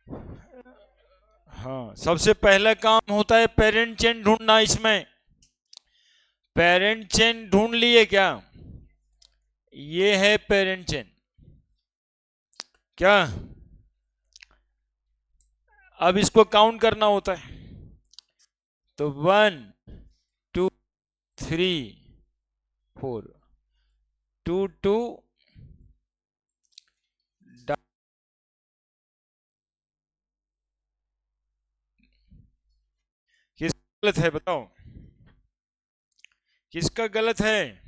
हाँ, सबसे पहला काम होता है पेरेंट चेन ढूंढना। इसमें पेरेंट चेन ढूंढ लिए क्या? ये है पेरेंट चेन। क्या? अब इसको काउंट करना होता है। तो 1 2 3 4 2 2 किसका गलत है बताओ? किसका गलत है?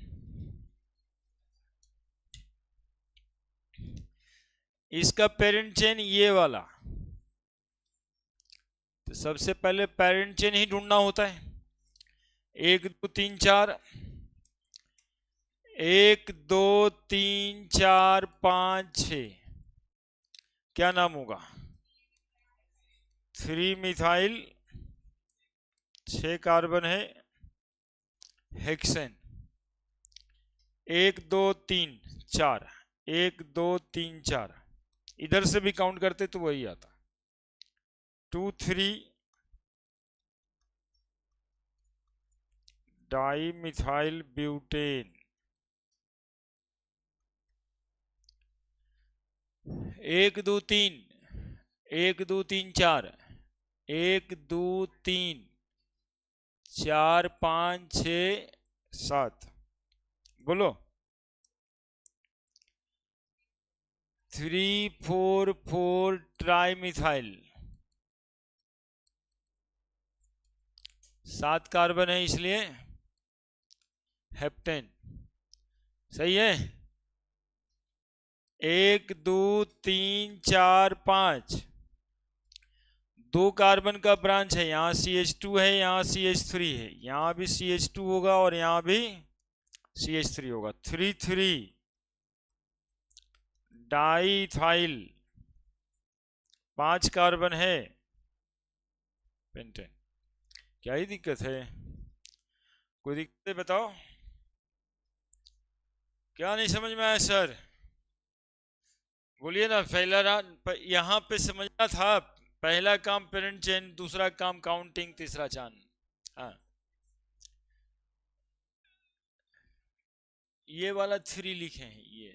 इसका पेरेंट चेन ये वाला। तो सबसे पहले पेरेंट चेन ही ढूंढना होता है। 1 2 3 4 1 2 3 4 5 6। क्या नाम होगा? 3 मिथाइल, 6 कार्बन है, हेक्सेन। 1 2 3 4 1 2 3 4। इधर से भी काउंट करते तो वही आता। 2 3 डाई मिथाइल ब्यूटेन। 1 2 3 1 2 3 4 1 2 3 4 5 6 7। बोलो। 3 4 4 ट्राई मिथाइल। 7 कार्बन है इसलिए हेप्टेन। सही है। 1 2 3 4 5। 2 कार्बन का ब्रांच है, यहाँ CH2 है, यहाँ CH3 है, यहाँ भी CH2 होगा और यहाँ भी CH3 होगा। 3 3 डाईथाइल। 5 कार्बन है, पेंटेन। क्या ही दिक्कत है? कोई दिक्कत है बताओ? क्या नहीं समझ में आया सर? बोलिए ना। यहाँ पे समझना था। पहला काम पेरेंट चेन, दूसरा काम काउंटिंग, तीसरा चांद। हाँ, ये वाला 3 लिखे हैं। ये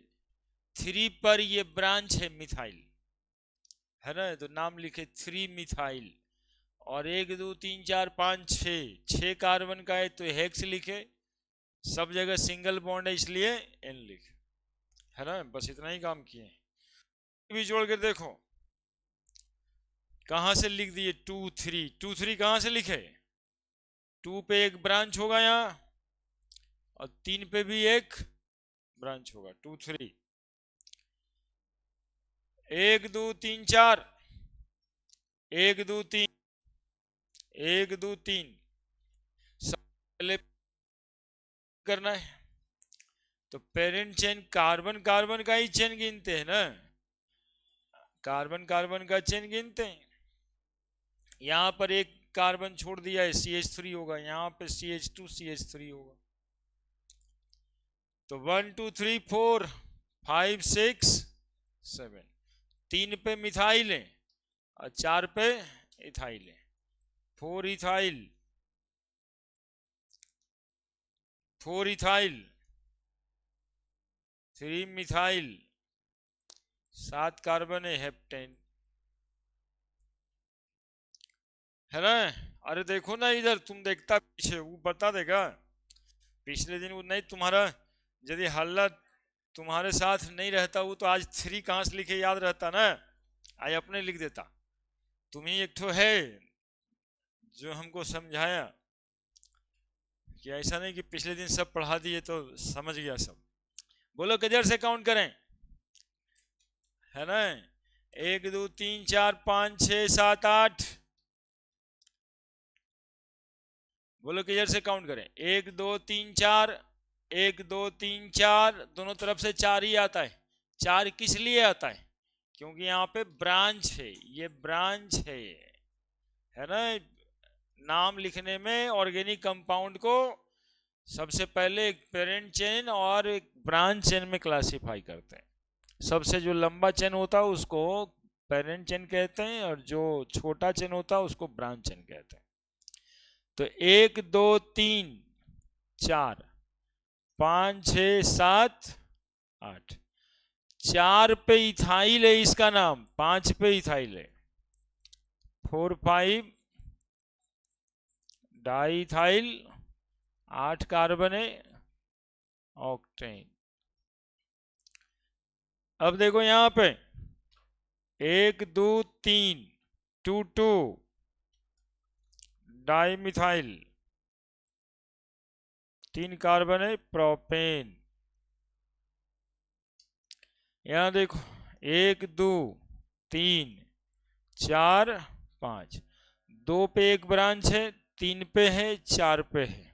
3 पर ये ब्रांच है मिथाइल, है ना? तो नाम लिखे 3 मिथाइल। और 1 2 3 4 5 6 कार्बन का है तो हेक्स लिखे। सब जगह सिंगल बॉन्ड है इसलिए N लिखे, है ना? बस इतना ही काम किए। भी जोड़ कर देखो कहां से लिख दिए। 2 3 2 3 कहां से लिखे? 2 पे एक ब्रांच होगा यहाँ, और 3 पे भी एक ब्रांच होगा। 2 3 1 2 3 4 1 2 3 1 2 3। सब पहले करना है। तो पेरेंट चेन कार्बन कार्बन का ही चेन गिनते हैं ना। कार्बन कार्बन का चेन गिनते हैं। यहाँ पर एक कार्बन छोड़ दिया है, CH3 होगा। यहाँ पे CH2 CH3 होगा। तो 1 2 3 4 5 6 7। 3 पे मिथाइल है और 4 पे इथाइल है। 4 इथाइल 4 इथाइल 3 मिथाइल 7 कार्बन है, हेप्टेन, है ना? अरे देखो ना इधर, तुम देखता पीछे, वो बता देगा। पिछले दिन वो नहीं तुम्हारा, यदि हल्ला तुम्हारे साथ नहीं रहता वो तो आज 3 कहां से लिखे याद रहता ना। आज अपने लिख देता। तुम ही एक ठो है जो हमको समझाया कि ऐसा नहीं कि पिछले दिन सब पढ़ा दिए तो समझ गया सब। बोलो किधर से काउंट करें, है ना? 1 2 3 4 5 6 7 8। बोलो किधर से काउंट करें? 1 2 3 4 1 2 3 4। दोनों तरफ से 4 ही आता है। 4 किस लिए आता है? क्योंकि यहाँ पे ब्रांच है, ये ब्रांच है ना? नाम लिखने में ऑर्गेनिक कंपाउंड को सबसे पहले एक पेरेंट चेन और एक ब्रांच चेन में क्लासिफाई करते हैं। सबसे जो लंबा चेन होता है उसको पेरेंट चेन कहते हैं, और जो छोटा चेन होता है उसको ब्रांच चेन कहते हैं। तो 1 2 3 4 5 6 7 8, 4 पे इथाइल है इसका नाम, 5 पे इथाइल है, 4 5 डाई इथाइल, 8 कार्बन है, ऑक्टेन। अब देखो यहां पे 1 2 3 2 2 डाई मिथाइल, 3 कार्बन है, प्रोपेन। यहां देखो 1 2 3 4 5, 2 पे एक ब्रांच है, 3 पे है, 4 पे है,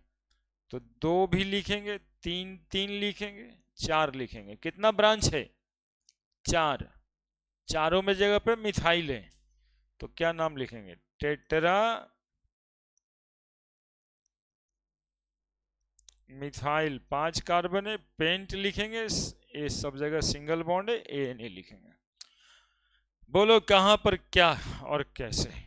तो 2 भी लिखेंगे, 3 3 लिखेंगे, 4 लिखेंगे। कितना ब्रांच है? 4। चारों में जगह पे मिथाइल है, तो क्या नाम लिखेंगे? टेट्रा मिथाइल, 5 कार्बन है, पेंट लिखेंगे, ये सब जगह सिंगल बॉन्ड है, ए लिखेंगे। बोलो कहां पर क्या और कैसे?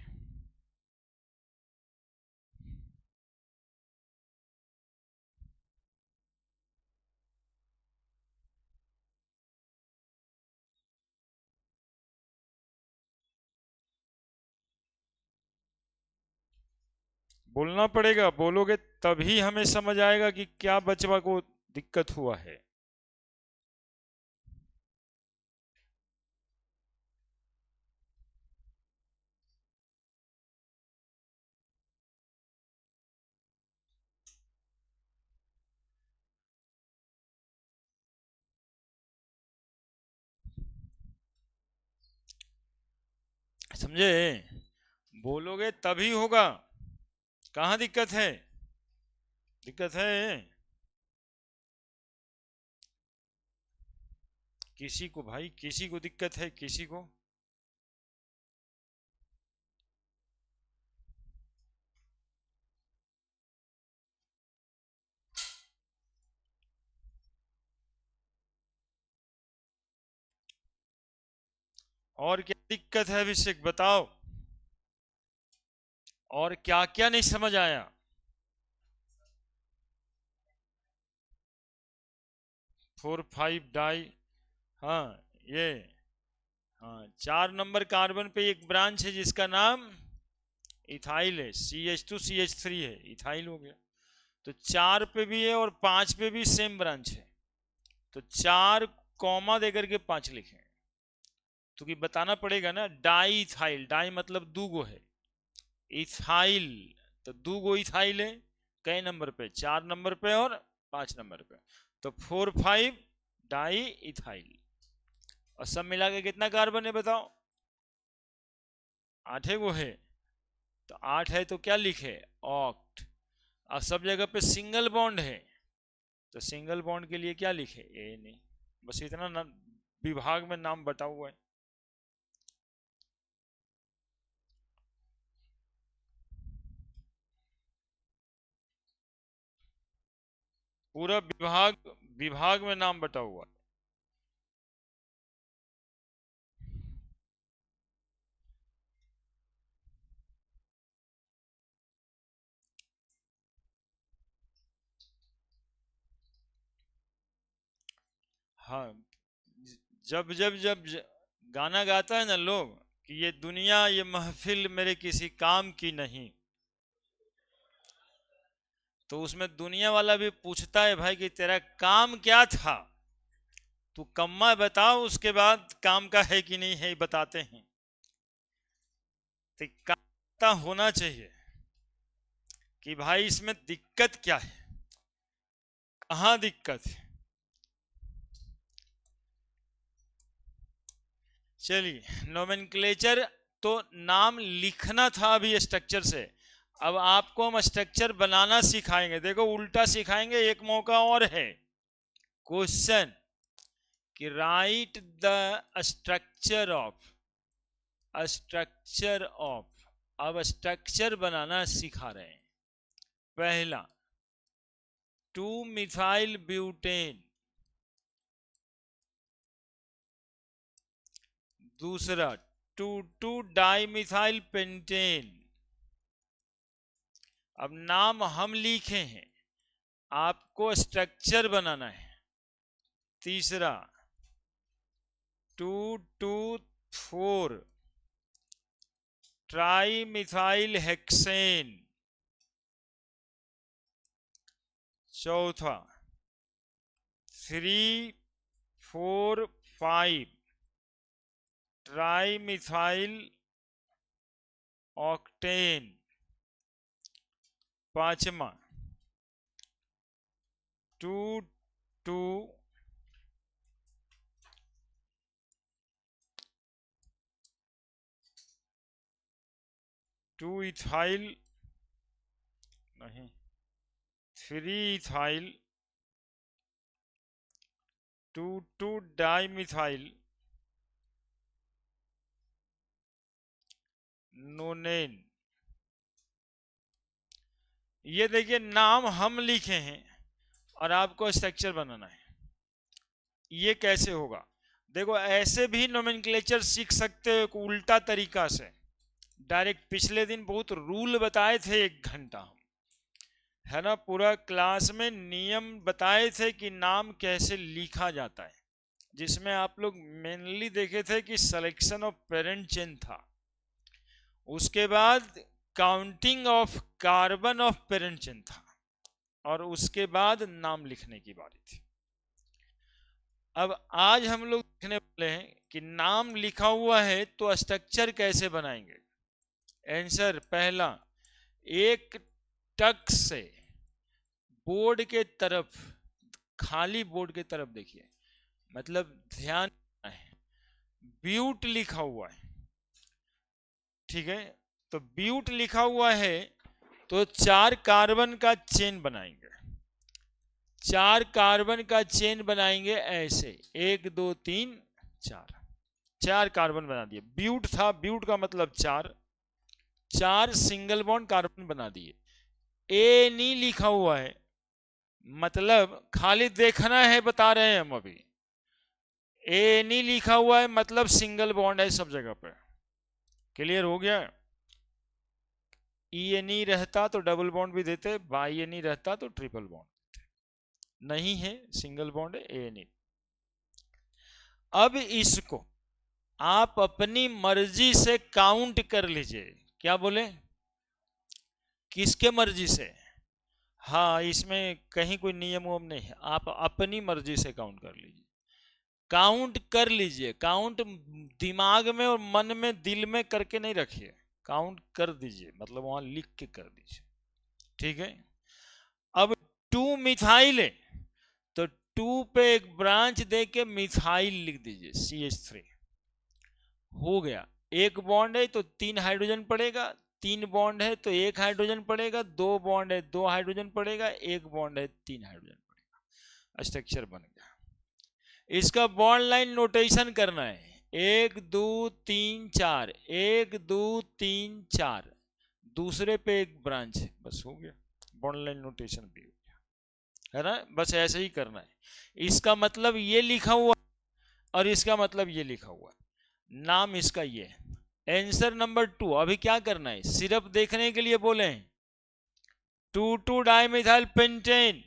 बोलना पड़ेगा, बोलोगे तभी हमें समझ आएगा कि क्या बचवा को दिक्कत हुआ है। समझे? बोलोगे तभी होगा। कहाँ दिक्कत है? दिक्कत है किसी को भाई, किसी को दिक्कत है, किसी को? और क्या दिक्कत है अभिषेक, बताओ? और क्या क्या नहीं समझ आया? 4 5 डाई, हाँ ये, हाँ 4 नंबर कार्बन पे एक ब्रांच है जिसका नाम इथाइल है, CH2 CH3 है, इथाइल हो गया। तो 4 पे भी है और 5 पे भी सेम ब्रांच है, तो 4 कॉमा देकर के 5 लिखे, तो कि बताना पड़ेगा ना। डाई इथाइल, डाई मतलब दूगो है, इथाइल तो दूगो इथाइल है, कई नंबर पे? 4 नंबर पे और 5 नंबर पे, तो 4 5 डाई इथाइल। और सब मिला के कितना कार्बन है बताओ? 8 गो है, तो 8 है तो क्या लिखे? ऑक्ट। और सब जगह पे सिंगल बॉन्ड है, तो सिंगल बॉन्ड के लिए क्या लिखे? ए नहीं, बस इतना ना, विभाग में नाम बटा हुआ है। पूरा विभाग, विभाग में नाम बटा हुआ है। हाँ, जब गाना गाता है ना लोग कि ये दुनिया ये महफिल मेरे किसी काम की नहीं, तो उसमें दुनिया वाला भी पूछता है भाई कि तेरा काम क्या था, तू कम्मा बताओ, उसके बाद काम का है कि नहीं है बताते हैं। तो काम पता होना चाहिए कि भाई इसमें दिक्कत क्या है, कहाँ दिक्कत है। चलिए, नोमेनक्लेचर तो नाम लिखना था अभी स्ट्रक्चर से, अब आपको हम स्ट्रक्चर बनाना सिखाएंगे। देखो उल्टा सिखाएंगे, एक मौका और है। क्वेश्चन कि राइट द स्ट्रक्चर ऑफ, अब स्ट्रक्चर बनाना सिखा रहे हैं। पहला 2 मिथाइल ब्यूटेन, दूसरा 2,2 डाइमिथाइल पेंटेन। अब नाम हम लिखे हैं, आपको स्ट्रक्चर बनाना है। तीसरा 2,2,4 ट्राइमिथाइल हेक्सेन। चौथा 3,4,5 ट्राइमिथाइल ऑक्टेन। पांचवा 2,2 इथाइल नहीं 3 इथाइल 2,2 डाइमिथाइल नोनेन। ये देखिए नाम हम लिखे हैं और आपको स्ट्रक्चर बनाना है। ये कैसे होगा? देखो ऐसे भी नोमेनक्लेचर सीख सकते हो एक उल्टा तरीका से। डायरेक्ट पिछले दिन बहुत रूल बताए थे, 1 घंटा है ना, पूरा क्लास में नियम बताए थे कि नाम कैसे लिखा जाता है, जिसमें आप लोग मेनली देखे थे कि सिलेक्शन ऑफ पेरेंट चेन था, उसके बाद counting of carbon of parent chain था, और उसके बाद नाम लिखने की बारी थी। अब आज हम लोग देखने वाले हैं कि नाम लिखा हुआ है तो स्ट्रक्चर कैसे बनाएंगे। आंसर पहला, एक टक से बोर्ड के तरफ, खाली बोर्ड के तरफ देखिए, मतलब ध्यान है, ब्यूट लिखा हुआ है, ठीक है, तो ब्यूट लिखा हुआ है तो 4 कार्बन का चेन बनाएंगे। 4 कार्बन का चेन बनाएंगे ऐसे, 1 2 3 4, 4 कार्बन बना दिए। ब्यूट था, ब्यूट का मतलब 4, 4 सिंगल बॉन्ड कार्बन बना दिए। ए नहीं लिखा हुआ है, मतलब खाली देखना है, बता रहे हैं हम अभी। ए नहीं लिखा हुआ है मतलब सिंगल बॉन्ड है सब जगह पर। क्लियर हो गया? ई ए नहीं रहता तो डबल बॉन्ड भी देते, बाई ए नहीं रहता तो ट्रिपल बॉन्ड, नहीं है सिंगल बॉन्ड है, ए नहीं। अब इसको आप अपनी मर्जी से काउंट कर लीजिए। क्या बोले? किसके मर्जी से? हाँ, इसमें कहीं कोई नियम वम नहीं है, आप अपनी मर्जी से काउंट कर लीजिए। काउंट कर लीजिए, काउंट दिमाग में और मन में दिल में करके नहीं रखिए, काउंट कर दीजिए, मतलब वहां लिख के कर दीजिए, ठीक है। अब 2 मिथाइल है तो 2 पे एक ब्रांच दे के मिथाइल लिख दीजिए, CH3 हो गया। एक बॉन्ड है तो 3 हाइड्रोजन पड़ेगा, 3 बॉन्ड है तो 1 हाइड्रोजन पड़ेगा, 2 बॉन्ड है 2 हाइड्रोजन पड़ेगा, 1 बॉन्ड है 3 हाइड्रोजन पड़ेगा। स्ट्रक्चर बन गया। इसका बॉन्ड लाइन नोटेशन करना है, 1 2 3 4, 1 2 3 4, दूसरे पे एक ब्रांच है, बस हो गया, बॉन्ड लाइन नोटेशन भी हो गया, है ना। बस ऐसे ही करना है। इसका मतलब ये लिखा हुआ और इसका मतलब ये लिखा हुआ, नाम इसका ये है। Answer number 2। अभी क्या करना है, सिर्फ देखने के लिए बोले हैं, 2,2 डाइमिथाइल पेंटेन,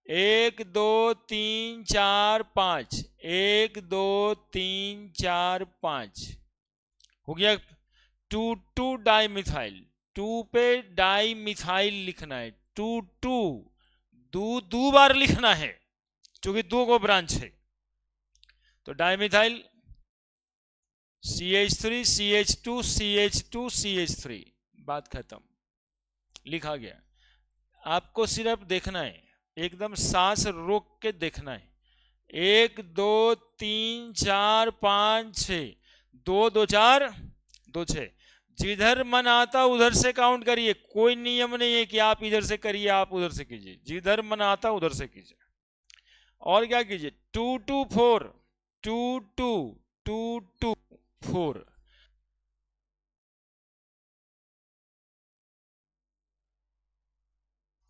1 2 3 4 5, 1 2 3 4 5 हो गया। 2,2 डाइमिथाइल, 2 पे डाइमिथाइल लिखना है, 2,2 दो बार लिखना है क्योंकि 2 को ब्रांच है, तो dimethyl CH3 CH2 CH2 CH3, बात खत्म, लिखा गया। आपको सिर्फ देखना है, एकदम सांस रोक के देखना है, 1 2 3 4 5 6, 2 2 4 2 6, जिधर मन आता उधर से काउंट करिए, कोई नियम नहीं है कि आप इधर से करिए आप उधर से कीजिए, जिधर मन आता उधर से कीजिए। और क्या कीजिए, 2 2 4, 2 2 2 2 4,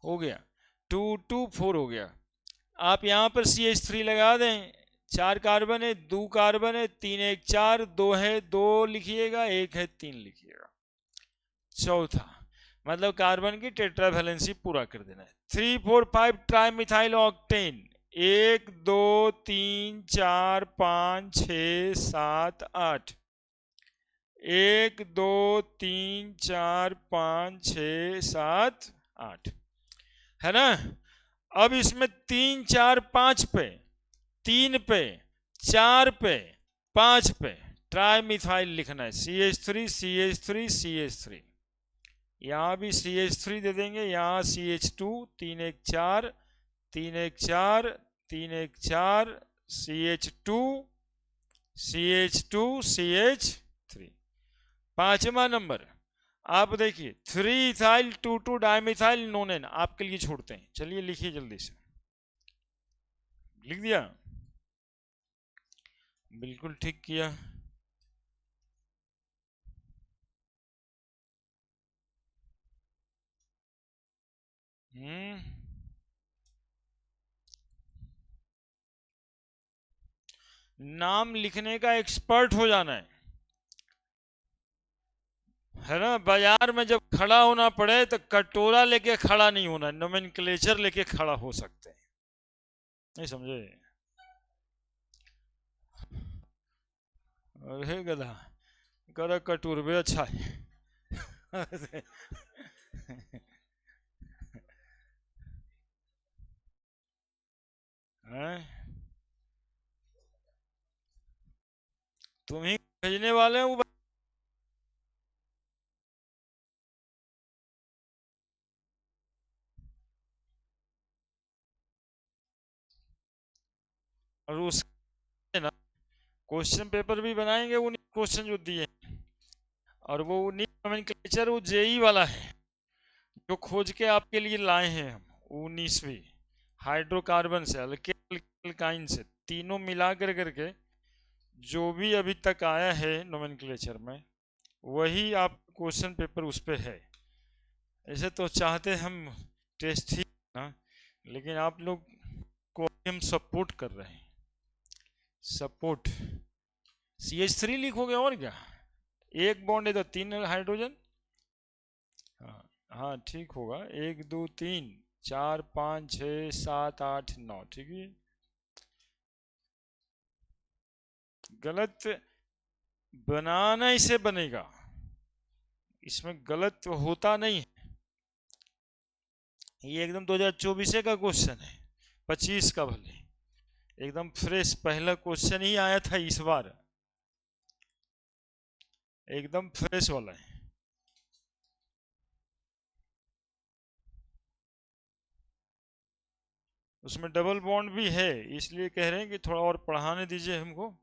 हो गया, 2 2 4 हो गया। आप यहां पर CH3 लगा दें 4 कार्बन है, 2 कार्बन है, 3 1 4, 2 है 2 लिखिएगा, 1 है 3 लिखिएगा। चौथा मतलब कार्बन की टेट्रा वैलेंसी पूरा कर देना है। 3 4 5 ट्राई मिथाइल ऑक्टेन, 1 2 3 4 5 6 7 8, 1 2 3 4 5 6 7 8, है ना। अब इसमें 3 4 5 पे, 3 पे, 4 पे, 5 पे ट्राई मिथाइल लिखना है, CH3 CH3 CH3। यहाँ भी CH3 दे देंगे, यहाँ CH2, 3 1 4, 3 1 4, 3 1 4, CH2 CH2 CH3। पांचवा नंबर आप देखिए 3 इथाइल 2 2 डाइमिथाइल नोनेन, आपके लिए छोड़ते हैं, चलिए लिखिए जल्दी से। लिख दिया, बिल्कुल ठीक किया। नाम लिखने का एक्सपर्ट हो जाना है ना। बाजार में जब खड़ा होना पड़े तो कटोरा लेके खड़ा नहीं होना, नोमेनक्लेचर लेके खड़ा हो सकते हैं, नहीं समझे। अरे गधा कर कटोरबे अच्छा है। हैं? तुम ही भेजने वाले हो। और उसके ना क्वेश्चन पेपर भी बनाएंगे उन्हीं क्वेश्चन जो दिए, और वो उन्हीं नोमेनक्लेचर, वो जेई वाला है जो खोज के आपके लिए लाए हैं हम, 19वीं हाइड्रोकार्बन से अल्काइन से तीनों मिला कर करके जो भी अभी तक आया है नोमेनक्लेचर में, वही आप क्वेश्चन पेपर उस पे है। ऐसे तो चाहते हम टेस्ट ही ना, लेकिन आप लोग को हम सपोर्ट कर रहे हैं, सपोर्ट। CH3 लिखोगे और क्या, एक बॉन्ड है तो 3 हाइड्रोजन। हाँ हाँ ठीक होगा, 1 2 3 4 5 6 7 8 9, ठीक है। गलत बनाना इसे बनेगा, इसमें गलत होता नहीं है। ये एकदम 2024 का क्वेश्चन है, 25 का भले, एकदम फ्रेश पहला क्वेश्चन ही आया था इस बार, एकदम फ्रेश वाला है। उसमें डबल बॉन्ड भी है, इसलिए कह रहे हैं कि थोड़ा और पढ़ाने दीजिए हमको,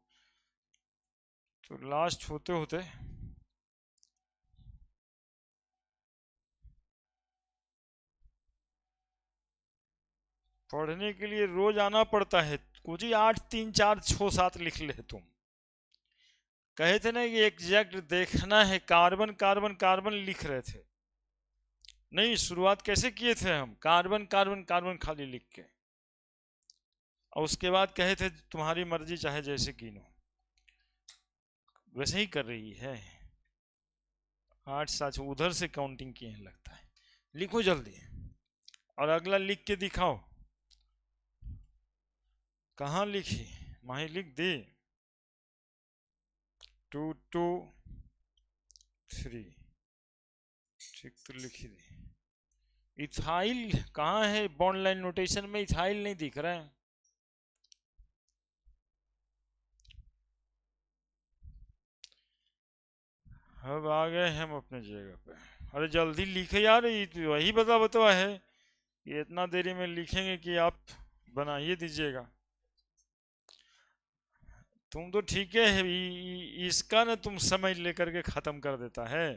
तो लास्ट होते होते पढ़ने के लिए रोज आना पड़ता है। कुछ ही 8 3 4 6 7 लिख ले तुम, कहे थे ना कि एग्जैक्ट देखना है, कार्बन कार्बन कार्बन लिख रहे थे। नहीं, शुरुआत कैसे किए थे हम, कार्बन कार्बन कार्बन खाली लिख के, और उसके बाद कहे थे तुम्हारी मर्जी चाहे जैसे कीनो, वैसे ही कर रही है। 8 7 उधर से काउंटिंग किए हैं लगता है। लिखो जल्दी, और अगला लिख के दिखाओ। कहाँ लिखी, माही लिख दी, 2 2 3, ठीक तो लिखी दी। इथाइल कहाँ है, बॉन्ड लाइन नोटेशन में इथाइल नहीं दिख रहा है। अब आ गए हम अपने जगह पे। अरे जल्दी लिखे यार, वही बता है, ये इतना देरी में लिखेंगे कि आप बनाइए दीजिएगा। तुम तो ठीक है, इसका ना तुम समझ लेकर के खत्म कर देता है।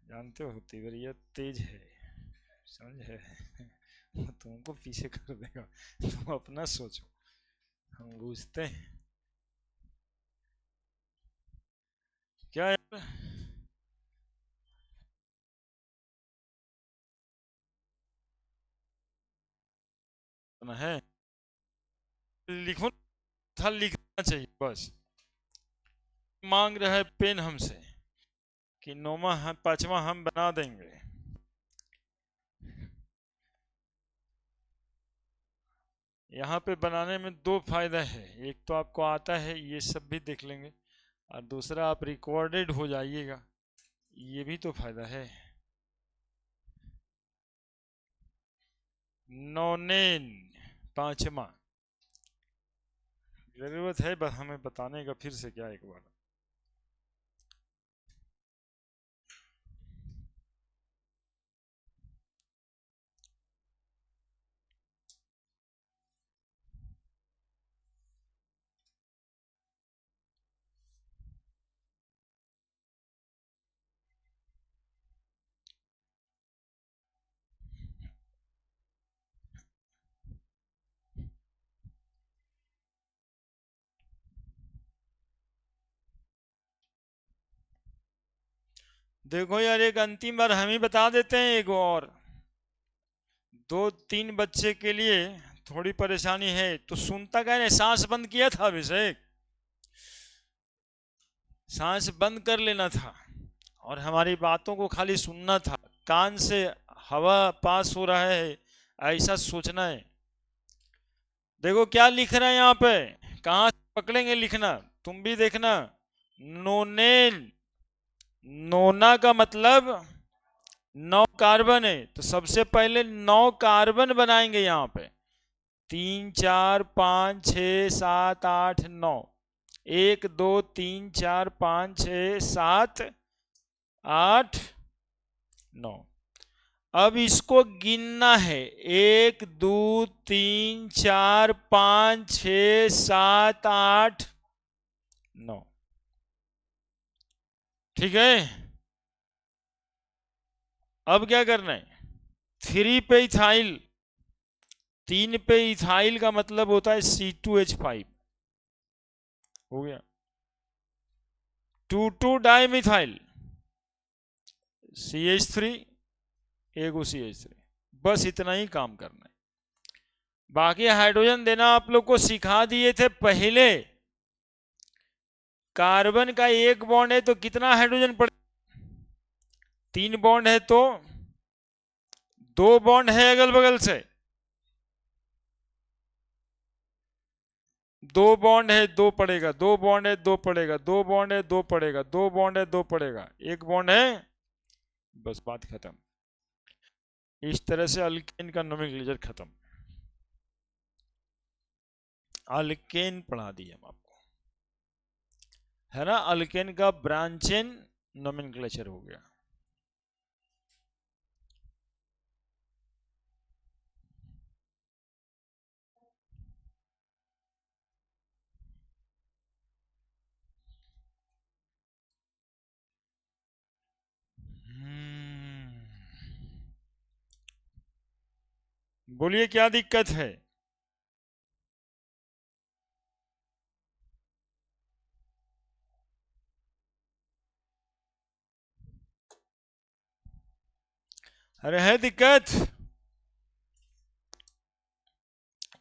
जानते हो तीव्रियत तेज है, समझ है। वो तुमको पीछे कर देगा, तुम अपना सोचो, हम बूझते हैं क्या यार। है, लिखो था, लिखना चाहिए बस। मांग रहा है पेन हमसे कि नौवा पांचवा हम बना देंगे। यहाँ पे बनाने में दो फायदा है, एक तो आपको आता है, ये सब भी देख लेंगे, और दूसरा आप रिकॉर्डेड हो जाइएगा, ये भी तो फायदा है। नौनेन पांचवा, जरूरत है बस हमें बताने का फिर से क्या एक बार। देखो यार, एक अंतिम बार हम ही बता देते हैं, एक और दो तीन बच्चे के लिए थोड़ी परेशानी है, तो सुनता क्या है, सांस बंद किया था अभिषेक, सांस बंद कर लेना था और हमारी बातों को खाली सुनना था, कान से हवा पास हो रहा है ऐसा सोचना है। देखो क्या लिख रहा है यहाँ पे, कहाँ से पकड़ेंगे लिखना, तुम भी देखना। नोनेन, नोना का मतलब 9 कार्बन है, तो सबसे पहले 9 कार्बन बनाएंगे यहाँ पे, 3 4 5 6 7 8 9, 1 2 3 4 5 6 7 8 9। अब इसको गिनना है, 1 2 3 4 5 6 7 8 9, ठीक है। अब क्या करना है, 3 पे इथाइल, 3 पे इथाइल का मतलब होता है C2H5, हो गया। 2 डाइमिथाइल CH3, एगो CH3, बस इतना ही काम करना है। बाकी हाइड्रोजन देना आप लोग को सिखा दिए थे पहले। कार्बन का एक बॉन्ड है तो कितना हाइड्रोजन पड़े, 3 बॉन्ड है तो 2 बॉन्ड है अगल बगल से, 2 बॉन्ड है 2 पड़ेगा, 2 बॉन्ड है 2 पड़ेगा, 2 बॉन्ड है 2 पड़ेगा, 2 बॉन्ड है 2 पड़ेगा, 1 बॉन्ड है, बस बात खत्म। इस तरह से अल्केन का नोमेनक्लेचर खत्म। अल्केन पढ़ा दिए हम आपको, है ना, अल्केन का ब्रांचेन नोमेनक्लेचर हो गया। बोलिए क्या दिक्कत है। अरे है दिक्कत,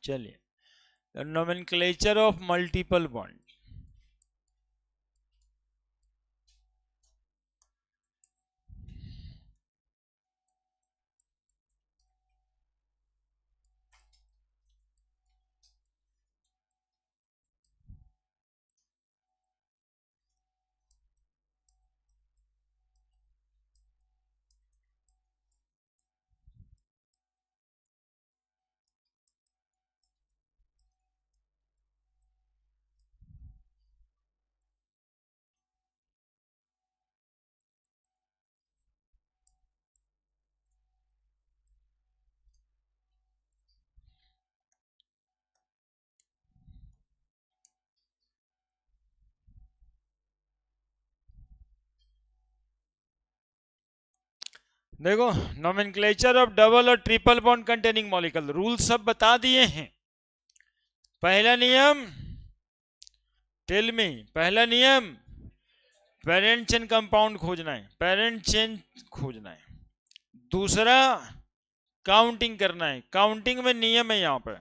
चलिए। नोमेनक्लेचर ऑफ मल्टीपल बॉन्ड, देखो नोमेनक्लेचर ऑफ डबल और triple bond containing molecule, rule सब बता दिए हैं। पहला नियम, टेल मी, पहला नियम पेरेंट चेन कंपाउंड खोजना है, पेरेंट चेन खोजना है। दूसरा काउंटिंग करना है, काउंटिंग में नियम है यहाँ पे,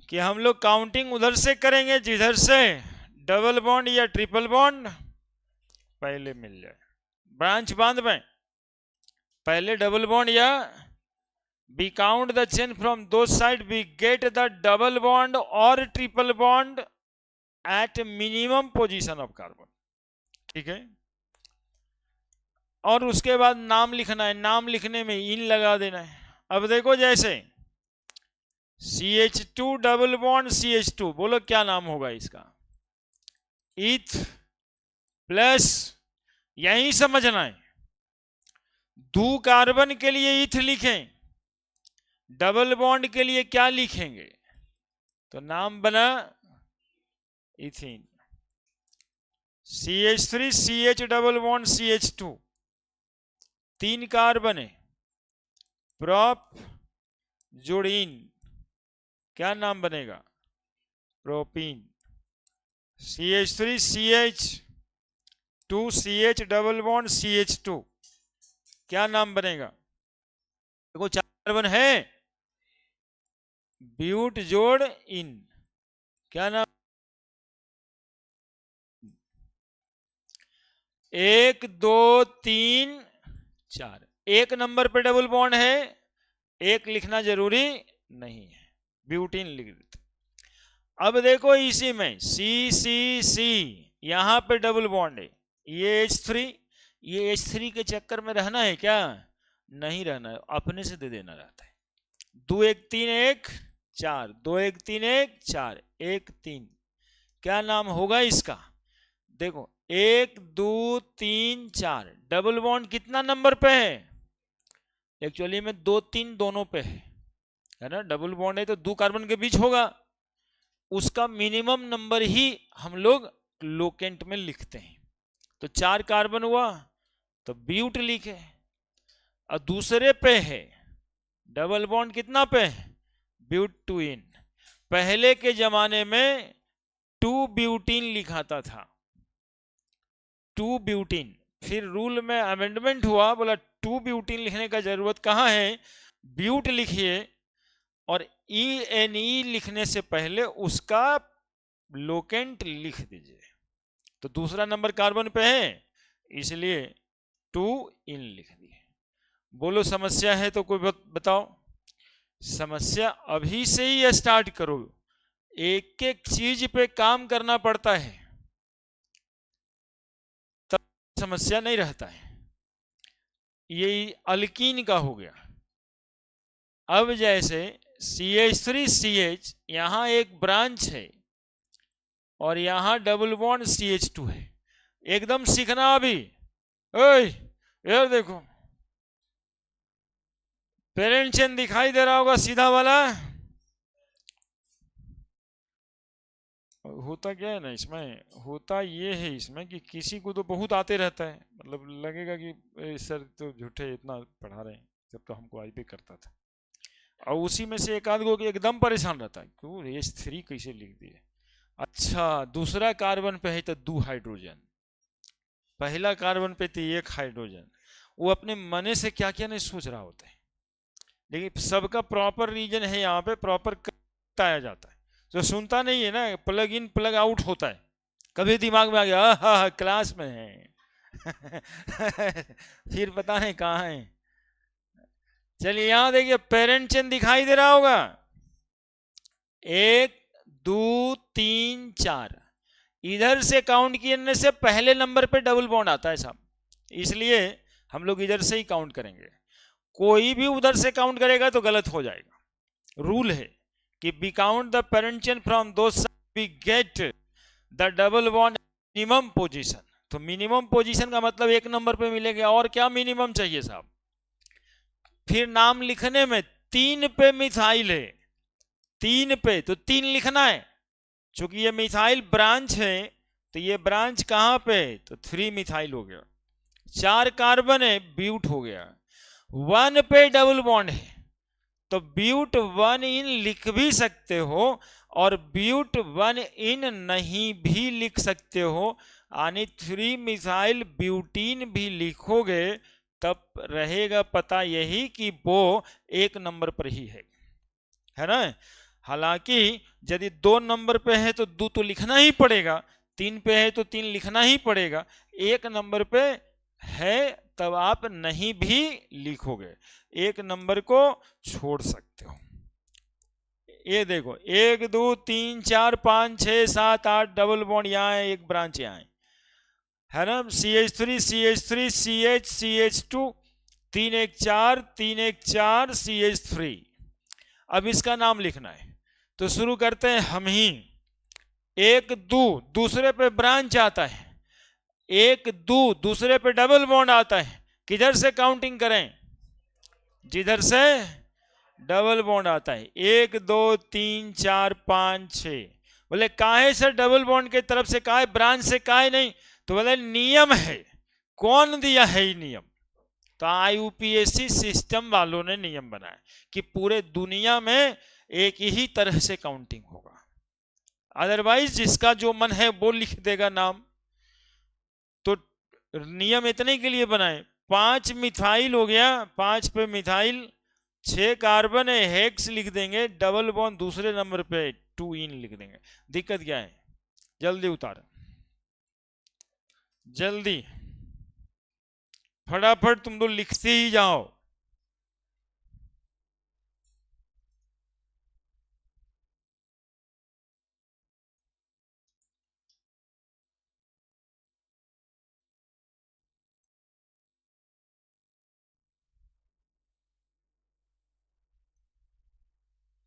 कि हम लोग काउंटिंग उधर से करेंगे जिधर से डबल बॉन्ड या ट्रिपल बॉन्ड पहले मिल जाए। ब्रांच बांध में पहले डबल बॉन्ड या we count the chain from those side we get the double bond or triple bond at minimum position of carbon। ठीक है, और उसके बाद नाम लिखना है, नाम लिखने में इन लगा देना है। अब देखो जैसे CH2 डबल बॉन्ड CH2, बोलो क्या नाम होगा इसका? इथ प्लस, यही समझना है। 2 कार्बन के लिए इथ लिखें, डबल बॉन्ड के लिए क्या लिखेंगे? तो नाम बना ethene. CH3 CH double bond CH2, 3 carbon है, प्रोप जोड़ीन, क्या नाम बनेगा? Propene. CH3 CH2 CH double bond CH2, क्या नाम बनेगा? देखो 4 कार्बन है, ब्यूट जोड़ इन, क्या नाम? 1 2 3 4, 1 नंबर पे डबल बॉन्ड है, 1 लिखना जरूरी नहीं है, ब्यूटीन लिख देते। अब देखो इसी में C यहां पे डबल बॉन्ड है, ये H3 के चक्कर में रहना है क्या? नहीं रहना है, अपने से दे देना रहता है। 2 1 3 1 4, 2 1 3 1 4, 1 3, क्या नाम होगा इसका? देखो 1 2 3 4, डबल बॉन्ड कितना नंबर पे है? एक्चुअली में 2 3 दोनों पे है ना, डबल बॉन्ड है तो 2 कार्बन के बीच होगा, उसका मिनिमम नंबर ही हम लोग लोकेंट में लिखते हैं। तो 4 कार्बन हुआ तो ब्यूट लिखे, और दूसरे पे है डबल बॉन्ड कितना पे है? ब्यूटीन। पहले के जमाने में 2 ब्यूटीन लिखाता था, 2 ब्यूटीन, फिर रूल में अमेंडमेंट हुआ, बोला 2 ब्यूटीन लिखने का जरूरत कहाँ है, ब्यूट लिखिए, और ENE लिखने से पहले उसका लोकेंट लिख दीजिए। तो दूसरा नंबर कार्बन पे है इसलिए 2 इन लिख दिए। बोलो समस्या है तो कोई बताओ। समस्या अभी से ही स्टार्ट करो, एक एक चीज पे काम करना पड़ता है, तब समस्या नहीं रहता है। ये अल्कीन का हो गया। अब जैसे CH3CH, यहां एक ब्रांच है और यहां डबल बॉन्ड CH2 है, एकदम सीखना अभी। ओए यार देखो, पेरेंट चेन दिखाई दे रहा होगा सीधा वाला। होता क्या है ना, इसमें होता ये है इसमें कि किसी को तो बहुत आते रहता है, मतलब लगेगा कि सर तो झूठे इतना पढ़ा रहे हैं, जब तो हमको आईपी करता था, और उसी में से एक आध को एकदम परेशान रहता है, क्यों H3 कैसे लिख दिए? अच्छा, दूसरा कार्बन पे है तो 2 हाइड्रोजन, पहला कार्बन पे तो 1 हाइड्रोजन, वो अपने मने से क्या क्या नहीं सोच रहा होता है, लेकिन सबका प्रॉपर रीजन है यहाँ पे, प्रॉपर बताया जाता है। जो सुनता नहीं है ना, प्लग इन प्लग आउट होता है, कभी दिमाग में आ गया हाँ क्लास में है फिर पता नहीं कहाँ है। चलिए यहाँ देखिए, पेरेंट चेन दिखाई दे रहा होगा, 1 2 3 4, इधर से काउंट करने से पहले नंबर पे डबल बॉन्ड आता है साहब, इसलिए हम लोग इधर से ही काउंट करेंगे। कोई भी उधर से काउंट करेगा तो गलत हो जाएगा। रूल है कि we count the parent chain from those we get the double bond minimum position. तो मिनिमम पोजीशन का मतलब 1 नंबर पे मिलेगा, और क्या मिनिमम चाहिए साहब? फिर नाम लिखने में 3 पे मिथाइल है, 3 पे तो 3 लिखना है, चूंकि ये मिथाइल ब्रांच है तो ये ब्रांच कहां पे? तो 3 मिथाइल हो गया। 4 कार्बन है, ब्यूट हो गया। 1 पे डबल बॉन्ड है तो ब्यूट 1 इन लिख भी सकते हो और ब्यूट 1 इन नहीं भी लिख सकते हो, यानी 3 मिथाइल ब्यूटीन भी लिखोगे तब रहेगा पता यही कि वो 1 नंबर पर ही है ना। हालांकि यदि 2 नंबर पे है तो 2 तो लिखना ही पड़ेगा, 3 पे है तो 3 लिखना ही पड़ेगा, 1 नंबर पे है तब आप नहीं भी लिखोगे, 1 नंबर को छोड़ सकते हो। ये देखो 1 2 3 4 5 6 7 8 डबल बॉन्ड यहाँ है, एक ब्रांच यहाँ है ना, CH3 CH3 CH CH2 3 1 4 3 1 4 CH3। अब इसका नाम लिखना है तो शुरू करते हैं हम ही। 1 2 दूसरे पे ब्रांच आता है, 1 2 दूसरे पे डबल बॉन्ड आता है, किधर से काउंटिंग करें, जिधर से डबल बॉन्ड आता है, 1 2 3 4 5 6। बोले काहे से डबल बॉन्ड के तरफ से, काहे ब्रांच से, काहे नहीं, तो बोले नियम है। कौन दिया है ये नियम, तो IUPAC सिस्टम वालों ने नियम बनाया कि पूरे दुनिया में एक ही तरह से काउंटिंग होगा, अदरवाइज जिसका जो मन है वो लिख देगा नाम। तो नियम इतने के लिए बनाए, 5 मिथाइल हो गया, 5 पे मिथाइल, 6 कार्बन है, हेक्स लिख देंगे, डबल बॉन्ड दूसरे नंबर पे 2 इन लिख देंगे। दिक्कत क्या है, जल्दी उतार, जल्दी फटाफट तुम तो लिखते ही जाओ।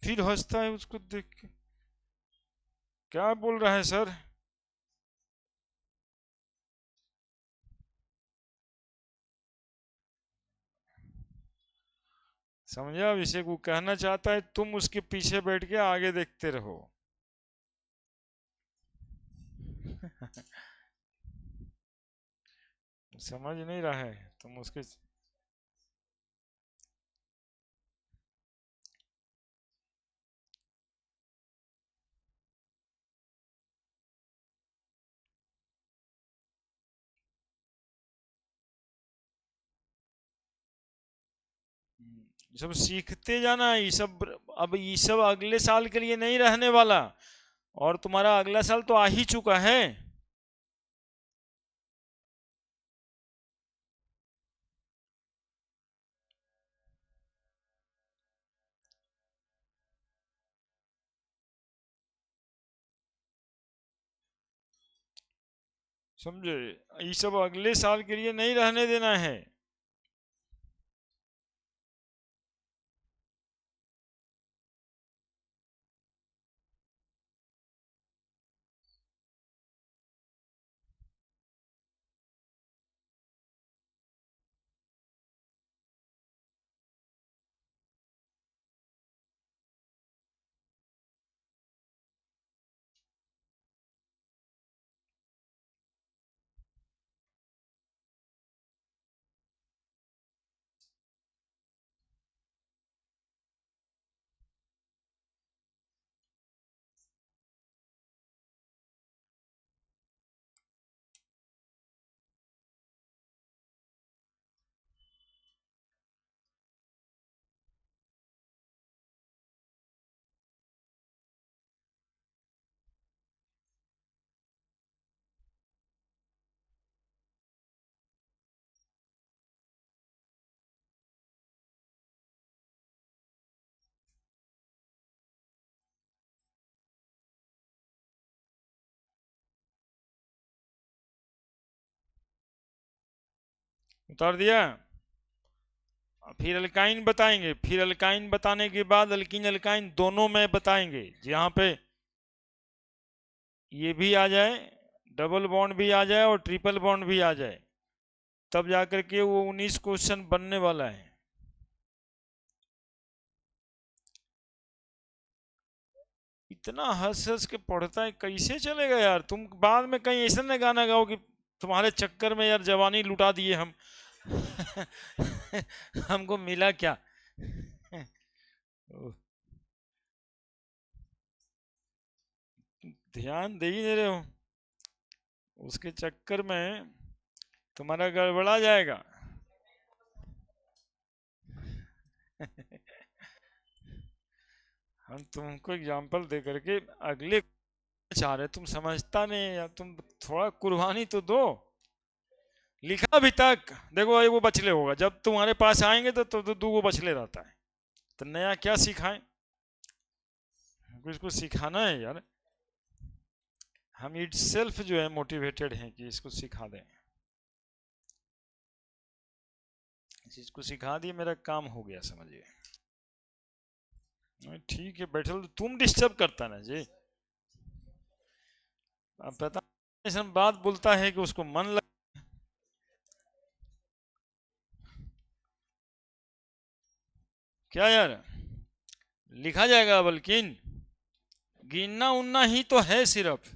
फिर हंसता है उसको देख के, क्या बोल रहा है सर। समझा विषय को, कहना चाहता है तुम उसके पीछे बैठ के आगे देखते रहो। समझ नहीं रहा है तुम उसके। ये सब सीखते जाना, ये सब अब ये सब अगले साल के लिए नहीं रहने वाला, और तुम्हारा अगला साल तो आ ही चुका है। समझे, ये सब अगले साल के लिए नहीं रहने देना है। उतार दिया। फिर अल्काइन बताएंगे, फिर अल्काइन बताने के बाद अल्कीन अल्काइन दोनों में बताएंगे, जहां पे ये भी आ जाए, डबल बॉन्ड भी आ जाए और ट्रिपल बॉन्ड भी आ जाए, तब जाकर के वो 19 क्वेश्चन बनने वाला है। इतना हंस हंस के पढ़ता है, कैसे चलेगा यार। तुम बाद में कहीं ऐसा ना गाना गाओ कि तुम्हारे चक्कर में यार जवानी लुटा दिए हम। हमको मिला क्या। ध्यान दे ही नहीं रहे हो, उसके चक्कर में तुम्हारा गड़बड़ा जाएगा। हम तुमको एग्जाम्पल दे करके अगले चाह रहे, तुम समझता नहीं या तुम थोड़ा कुर्बानी तो दो। लिखा अभी तक देखो, ये वो बचले होगा, जब तुम्हारे पास आएंगे तो दो वो बचले रहता है। तो नया क्या सिखाएं, कुछ कुछ सिखाना है यार। हम इट सेल्फ जो है मोटिवेटेड हैं कि इसको सिखा दें, इस चीज को सिखा दिए, मेरा काम हो गया समझिए। ठीक है बैठे, तुम डिस्टर्ब करता ना जी। अब पता ऐसा बात बोलता है कि उसको मन लग। क्या यार लिखा जाएगा, बल्कि गिनना उन्ना ही तो है सिर्फ,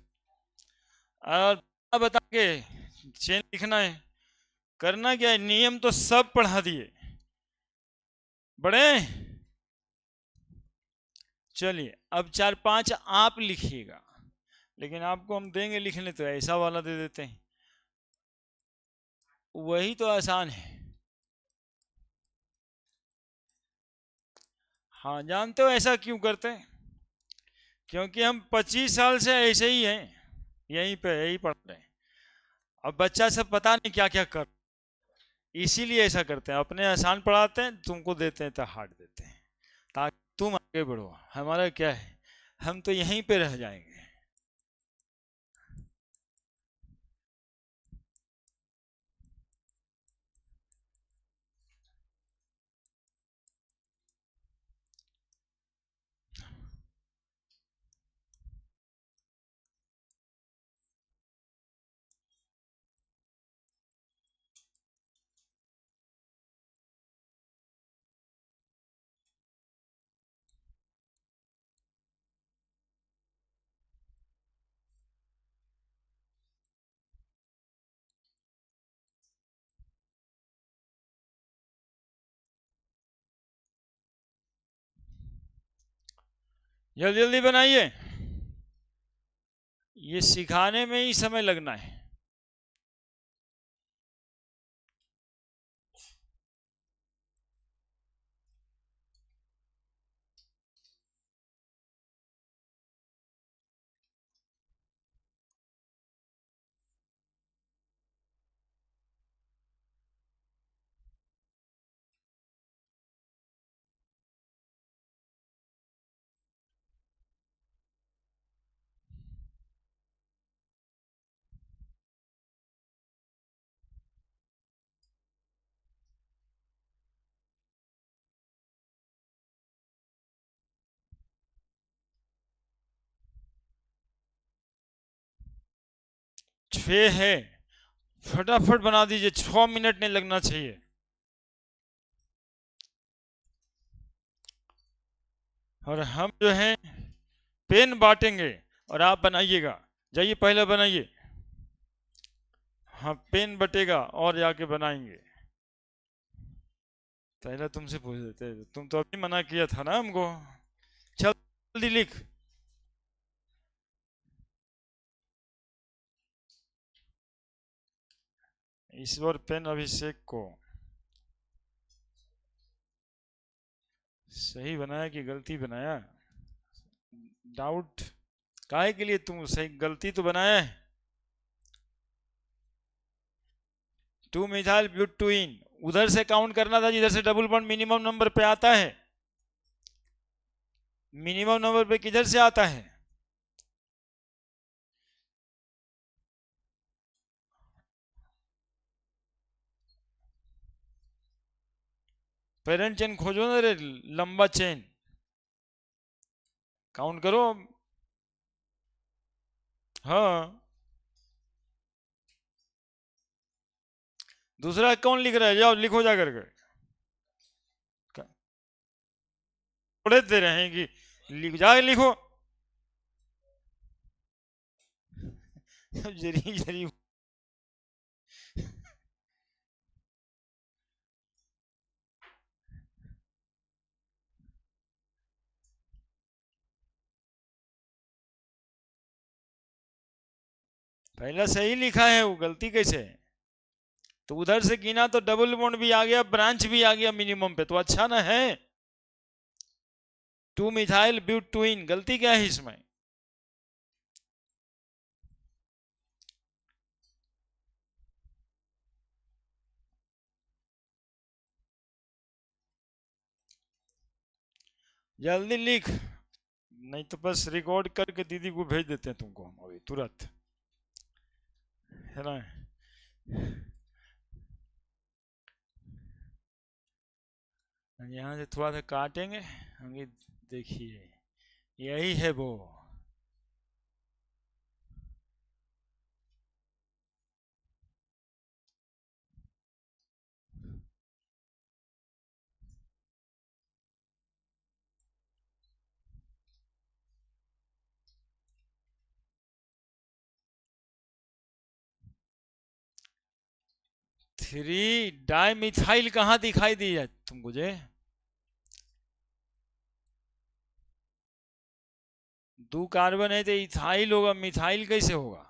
और बता के चेन लिखना है। करना क्या है, नियम तो सब पढ़ा दिए बड़े। चलिए अब चार पांच आप लिखिएगा, लेकिन आपको हम देंगे लिखने तो ऐसा वाला दे देते हैं, वही तो आसान है। हाँ जानते हो ऐसा क्यों करते हैं, क्योंकि हम 25 साल से ऐसे ही हैं, यहीं पे यही पढ़ रहे हैं। अब बच्चा सब पता नहीं क्या क्या कर, इसीलिए ऐसा करते हैं, अपने आसान पढ़ाते हैं, तुमको देते हैं तो हार्ड देते हैं, ताकि तुम आगे बढ़ो। हमारा क्या है, हम तो यहीं पे रह जाएंगे। जल्दी जल्दी बनाइए, ये सिखाने में ही समय लगना है। छः है, फटाफट बना दीजिए, 6 मिनट नहीं लगना चाहिए। और हम जो है पेन बांटेंगे और आप बनाइएगा, जाइए पहले बनाइए। हाँ पेन बटेगा और जाके बनाएंगे। पहले तुमसे पूछ देते, तुम तो अभी मना किया था ना हमको। चल जल्दी लिख। ईश्वर पेन अभिषेक को सही बनाया कि गलती बनाया, डाउट काहे के लिए, तुम सही गलती तो बनाया है। 2 मिथाइल ब्यूटुइन, उधर से काउंट करना था जिधर से डबल बॉन्ड मिनिमम नंबर पे आता है। मिनिमम नंबर पे किधर से आता है, पेरेंट चेन खोजो ना रे, लंबा चेन काउंट करो। हाँ दूसरा कौन लिख रहा है, जाओ लिखो जा करके। थोड़े दे रहे हैं कि लिख जा लिखो। जरी जरी पहला सही लिखा है, वो गलती कैसे है। तो उधर से गिना तो डबल बॉन्ड भी आ गया, ब्रांच भी आ गया मिनिमम पे, तो अच्छा ना है। टू मिथाइल ब्यूटुइन, गलती क्या है इसमें? जल्दी लिख, नहीं तो बस रिकॉर्ड करके दीदी को भेज देते हैं तुमको हम अभी तुरंत, है ना। यहाँ से थोड़ा सा काटेंगे हम, ये देखिए यही है वो। थ्री डाइमिथाइल कहाँ दिखाई दी है तुमको जे? दो कार्बन है तो इथाइल होगा, मिथाइल कैसे होगा?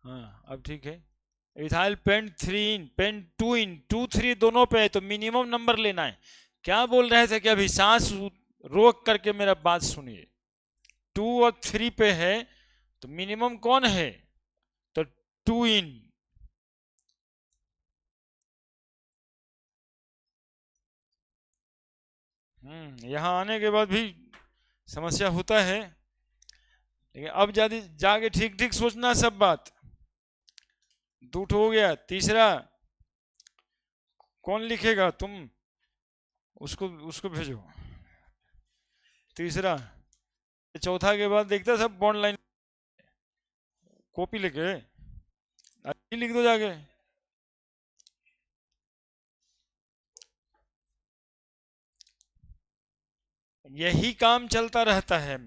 हाँ अब ठीक है। Ethyl pent three ene, pent two ene, two three दोनों पे है तो मिनिमम नंबर लेना है। क्या बोल रहे थे कि अभी सांस रोक करके मेरा बात सुनिए। टू और थ्री पे है तो मिनिमम कौन है? तो टू इन। यहाँ आने के बाद भी समस्या होता है, लेकिन अब जाके जाके ठीक ठीक सोचना सब बात। दूठ हो गया। तीसरा कौन लिखेगा? तुम उसको उसको भेजो तीसरा। चौथा के बाद देखता सब बॉन्ड लाइन, कॉपी लेके लिख दो जाके। यही काम चलता रहता है।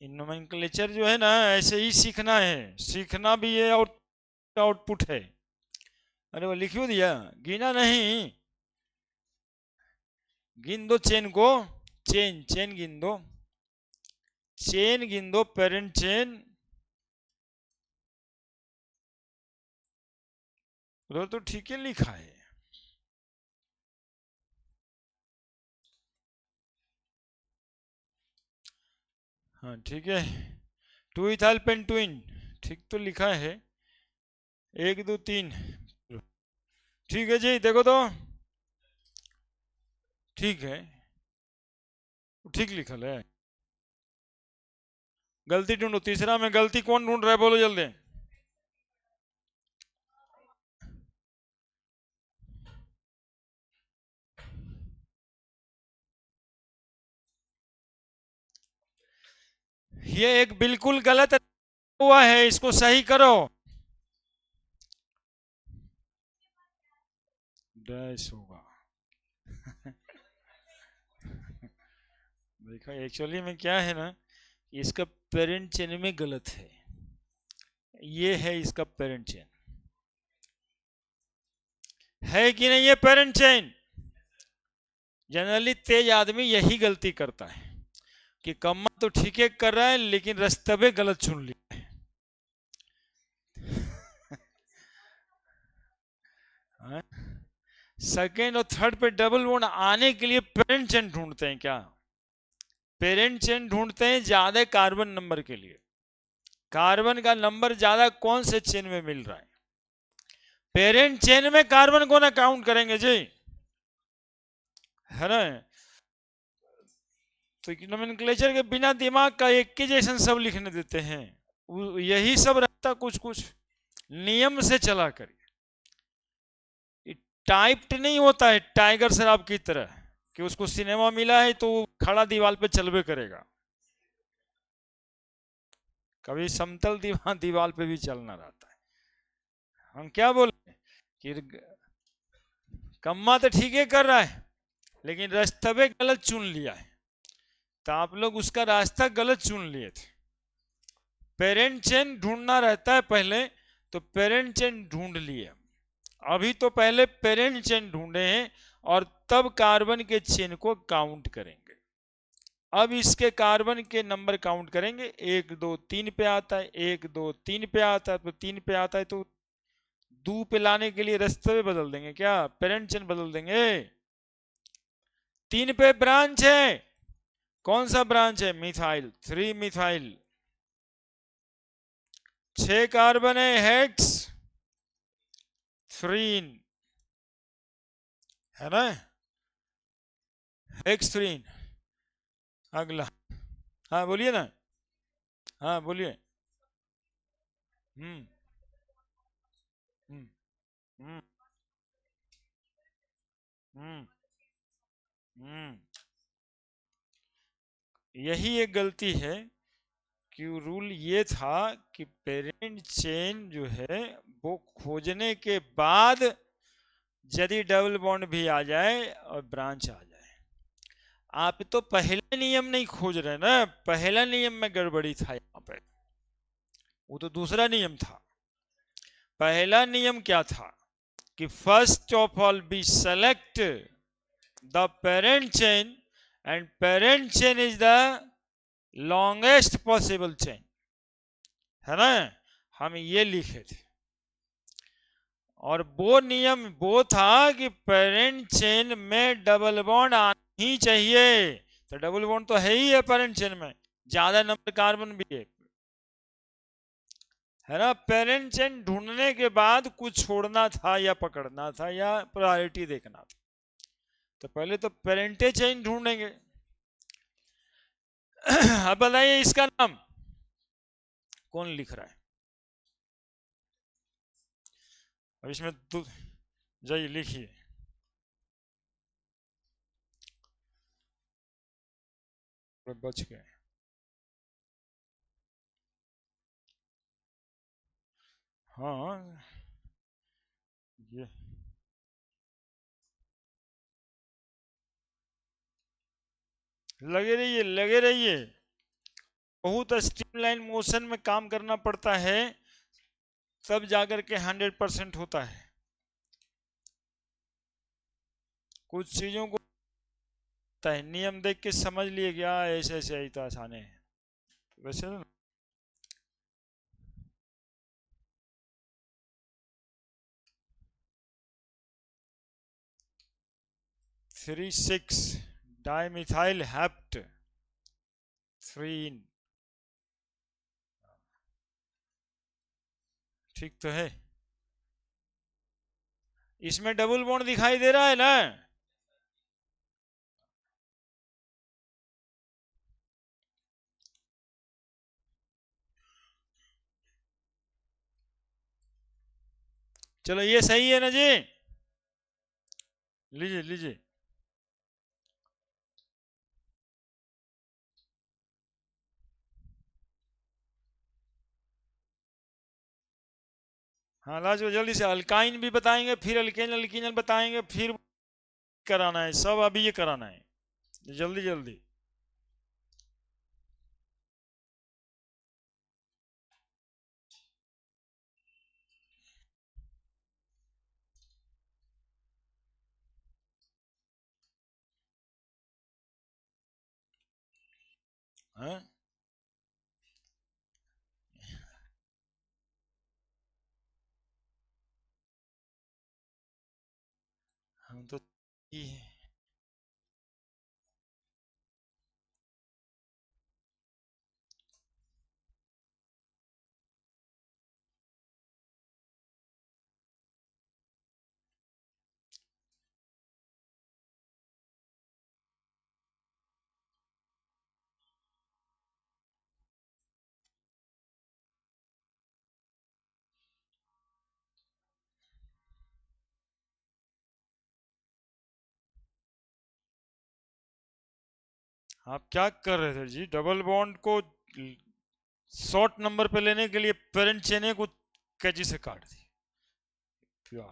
नोमेनक्लेचर जो है ना ऐसे ही सीखना है, सीखना भी है और आउटपुट है। अरे वो लिख क्यों दिया? गिना नहीं, गिन दो चेन को, चेन चेन गिन दो, चेन गिन दो, पेरेंट चेन। उधर तो ठीक है लिखा है। हाँ ठीक है। टू इथाइल पेंटुइन ठीक तो लिखा है, एक दो तीन। ठीक है जी, देखो तो ठीक है, ठीक लिखल है। गलती ढूंढो, तीसरा में गलती कौन ढूंढ रहा है बोलो जल्दी। ये एक बिल्कुल गलत हुआ है, इसको सही करो। डैश होगा। देखो एक्चुअली में क्या है ना, इसका पेरेंट चेन में गलत है। ये है इसका पेरेंट चेन, है कि नहीं? ये पेरेंट चेन जनरली तेज आदमी यही गलती करता है कि कम्मा तो ठीक है कर रहा है लेकिन रस्तबे गलत चुन लिया है। सेकेंड और थर्ड पे डबल बॉन्ड आने के लिए पेरेंट चेन ढूंढते हैं क्या? पेरेंट चेन ढूंढते हैं ज्यादा कार्बन नंबर के लिए। कार्बन का नंबर ज्यादा कौन से चेन में मिल रहा है? पेरेंट चेन में कार्बन को ना काउंट करेंगे जी, है ना। तो नोमेनक्लेचर के बिना दिमाग का एक के जैसा सब लिखने देते हैं, यही सब रहता कुछ कुछ नियम से चला कर। टाइप्ड नहीं होता है टाइगर श्रॉफ की तरह कि उसको सिनेमा मिला है तो खड़ा दीवार पे चलबे करेगा। कभी समतल दीवार पे भी चलना रहता है। हम क्या बोले कि कम्मा तो ठीक है कर रहा है लेकिन रास्ते गलत चुन लिया है, तो आप लोग उसका रास्ता गलत चुन लिए थे। पेरेंट चेन ढूंढना रहता है पहले, तो पेरेंट चेन ढूंढ लिए। अभी तो पहले पेरेंट चेन ढूंढे हैं, और तब कार्बन के चेन को काउंट करेंगे। अब इसके कार्बन के नंबर काउंट करेंगे, 1 2 3 पे आता है, 1 2 3 पे आता है, तो 3 पे आता है तो 2 पे लाने के लिए रास्ते बदल देंगे, क्या पेरेंट चेन बदल देंगे। 3 पे ब्रांच है, कौन सा ब्रांच है, मिथाइल, 3 मिथाइल। 6 कार्बन है, हेक्स 3 है ना, हेक्स 3। अगला, हाँ बोलिए ना, हाँ बोलिए। हम्म हम्म हम्म हम्म हम्म। यही एक गलती है कि रूल ये था कि पेरेंट चेन जो है वो खोजने के बाद यदि डबल बॉन्ड भी आ जाए और ब्रांच आ जाए। आप तो पहला नियम नहीं खोज रहे ना, पहला नियम में गड़बड़ी था यहाँ पे, वो तो दूसरा नियम था। पहला नियम क्या था कि first of all B select the parent chain and parent chain is the longest possible chain, है ना, हम ये लिखे थे। और वो नियम वो था कि पेरेंट चेन में डबल बॉन्ड आना ही चाहिए, तो डबल बॉन्ड तो है ही है पेरेंट चेन में, ज्यादा नंबर कार्बन भी है ना। पेरेंट चेन ढूंढने के बाद कुछ छोड़ना था या पकड़ना था या प्रायोरिटी देखना था, तो पहले तो पेरेंटे चेन ढूंढेंगे। अब बताइए इसका नाम कौन लिख रहा है, अब इसमें तो जाइए लिखिए। बच गए, हाँ ये लगे रहिए लगे रहिए, बहुत स्ट्रीमलाइन मोशन में काम करना पड़ता है, तब जाकर के 100% होता है। कुछ चीजों को नियम देख के समझ लिए क्या ऐसे ऐसे आई तो आसान है, वैसे ना। 3,6 डाइमिथाइल हेप्ट 3, ठीक तो है। इसमें डबल बॉन्ड दिखाई दे रहा है ना, चलो ये सही है ना जी, लीजिए लीजिए। हाँ लाजो जल्दी से, अल्काइन भी बताएंगे, फिर अल्केन अल्कीनल बताएंगे, फिर कराना है सब, अभी ये कराना है, जल्दी जल्दी। हाँ हम तो ये आप क्या कर रहे थे जी, डबल बॉन्ड को शॉर्ट नंबर पे लेने के लिए पेरेंट चेने को कैची से काट दी, क्या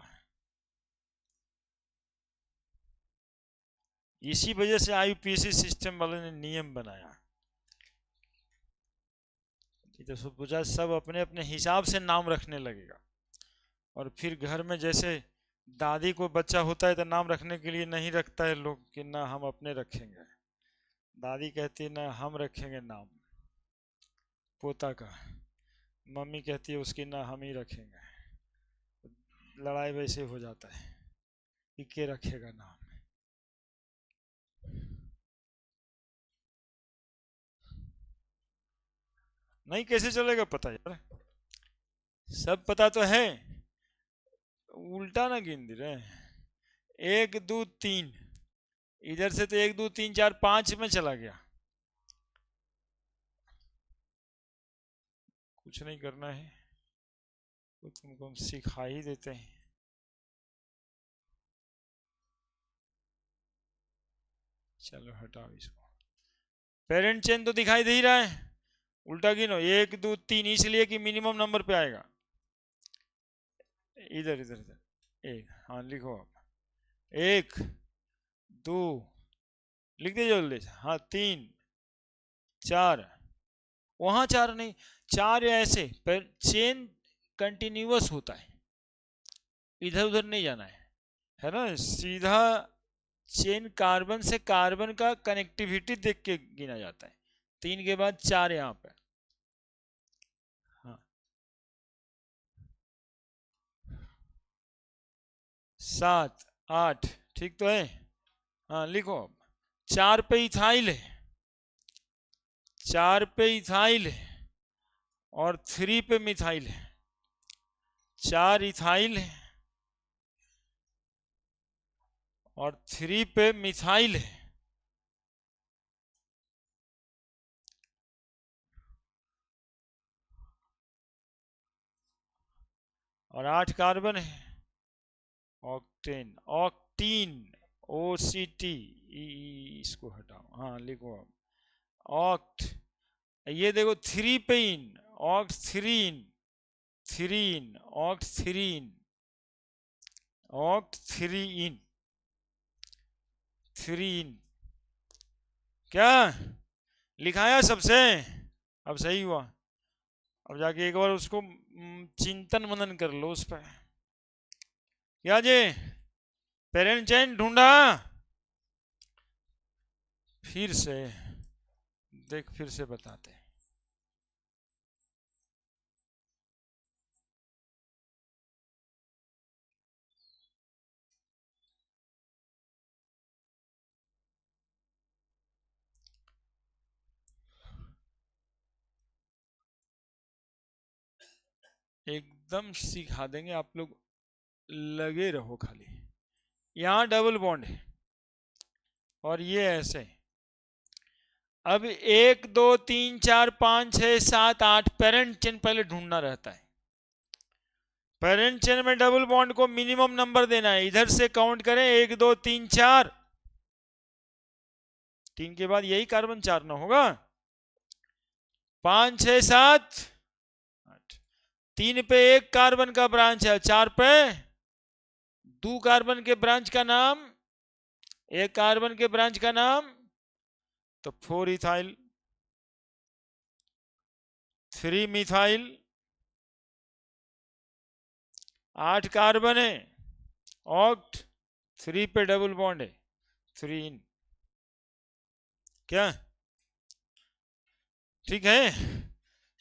इसी वजह से आईयूपीएसी सिस्टम वाले ने नियम बनाया, तो सोचा सब अपने अपने हिसाब से नाम रखने लगेगा, और फिर घर में जैसे दादी को बच्चा होता है तो नाम रखने के लिए नहीं रखता है लोग कि ना हम अपने रखेंगे, दादी कहती है ना हम रखेंगे नाम पोता का, मम्मी कहती है उसकी ना हम ही रखेंगे। लड़ाई वैसे हो जाता है कि के रखेगा नाम। नहीं कैसे चलेगा पता यार, सब पता तो है, उल्टा ना गिन रहे। 1 2 3, इधर से तो 1 2 3 4 5 में चला गया। कुछ नहीं करना है तो तुमको हम सिखा ही देते हैं। चलो हटाओ इसको, पेरेंट चेन तो दिखाई दे ही रहा है, उल्टा गिनो 1 2 3, इसलिए कि मिनिमम नंबर पे आएगा। इधर इधर इधर एक, हाँ लिखो आप 1 2, लिख दीजिए जल्दी से, हाँ 3 4, वहां 4 नहीं, 4 ऐसे पर चेन कंटिन्यूअस होता है, इधर उधर नहीं जाना है ना, सीधा चेन कार्बन से कार्बन का कनेक्टिविटी देख के गिना जाता है। 3 के बाद 4 यहाँ पे, हाँ 7 8, ठीक तो है, हाँ लिखो अब 4 पे इथाइल है, 4 पे इथाइल है और 3 पे मिथाइल है, 4 इथाइल है और 3 पे मिथाइल है, और 8 कार्बन है, ऑक्टेन ऑक्टीन OCT, इसको हटाओ, हाँ लिखो अब ऑक्ट, ये देखो 3 पे इन, ऑक्ट 3 इन ऑक्ट 3 इन 3 इन, क्या लिखाया सबसे, अब सही हुआ। अब जाके एक बार उसको चिंतन मनन कर लो उस पर, क्या जी पेरेंट चेन ढूंढा, फिर से देख, फिर से बताते हैं। एकदम सिखा देंगे आप लोग, लगे रहो खाली। यहां डबल बॉन्ड है और ये ऐसे, अब 1 2 3 4 5 6 7 8 पेरेंट चेन पहले ढूंढना रहता है। पेरेंट चेन में डबल बॉन्ड को मिनिमम नंबर देना है, इधर से काउंट करें 1 2 3 4, 3 के बाद यही कार्बन 4 ना होगा, 5 6 7 8, 3 पे एक कार्बन का ब्रांच है, 4 पे 2 कार्बन के ब्रांच का नाम, एक कार्बन के ब्रांच का नाम, तो 4 इथाइल 3 मिथाइल, 8 कार्बन है, ऑक्ट 3 पे डबल बॉन्ड है, 3 इन, क्या ठीक है।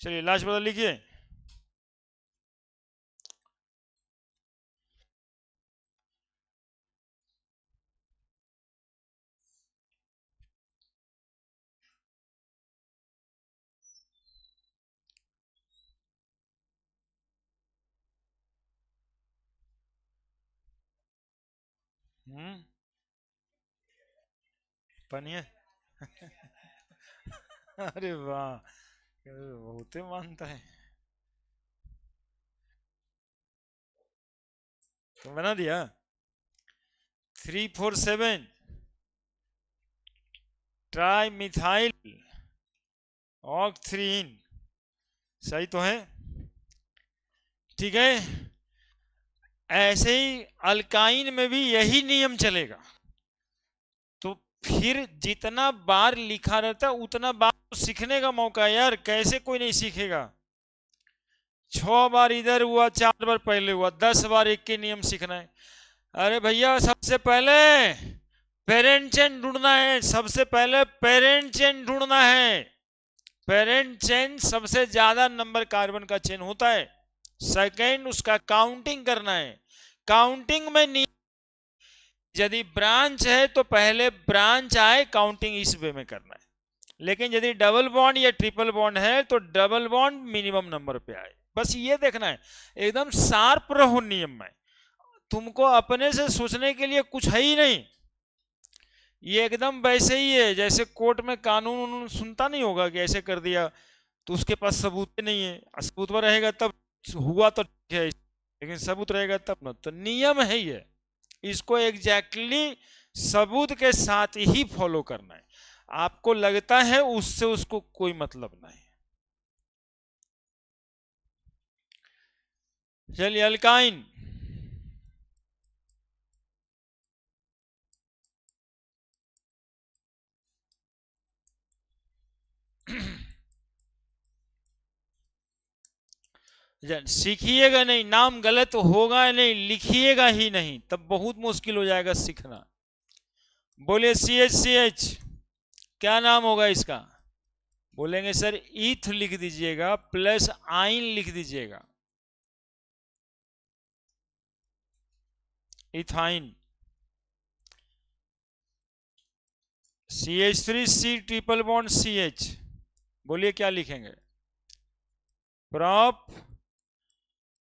चलिए लास्ट बता लिखिए, पनिया अरे वाह, बहुत मानता है, तो बना दिया 3 4 7 ट्राई मिथाइल ऑक्ट 3 इन, सही तो है, ठीक है। ऐसे ही अल्काइन में भी यही नियम चलेगा, तो फिर जितना बार लिखा रहता उतना बार तो सीखने का मौका है यार, कैसे कोई नहीं सीखेगा। 6 बार इधर हुआ, 4 बार पहले हुआ, 10 बार एक के नियम सीखना है। अरे भैया सबसे पहले पेरेंट चेन ढूंढना है, सबसे पहले पेरेंट चेन ढूंढना है। पेरेंट चेन सबसे ज्यादा नंबर कार्बन का चेन होता है। सेकंड उसका काउंटिंग करना है। काउंटिंग में यदि ब्रांच है तो पहले ब्रांच आए, काउंटिंग इस वे में करना है। लेकिन यदि डबल बॉन्ड या ट्रिपल बॉन्ड है तो डबल बॉन्ड मिनिमम नंबर पे आए, बस ये देखना है। एकदम शार्प रहो नियम में, तुमको अपने से सोचने के लिए कुछ है ही नहीं। ये एकदम वैसे ही है जैसे कोर्ट में कानून सुनता नहीं होगा कि ऐसे कर दिया तो उसके पास सबूत नहीं है, सबूत रहेगा तब हुआ तो ठीक है, लेकिन सबूत रहेगा तब ना। तो नियम है ये, इसको एग्जैक्टली सबूत के साथ ही फॉलो करना है। आपको लगता है उससे उसको कोई मतलब नहीं। चलिए अल्काइन। सीखिएगा नहीं, नाम गलत होगा नहीं, लिखिएगा ही नहीं, तब बहुत मुश्किल हो जाएगा सीखना। बोलिए CH क्या नाम होगा इसका? बोलेंगे सर ईथ लिख दीजिएगा प्लस आइन लिख दीजिएगा, ethyne. CH3C triple bond CH, बोलिए क्या लिखेंगे? प्रॉप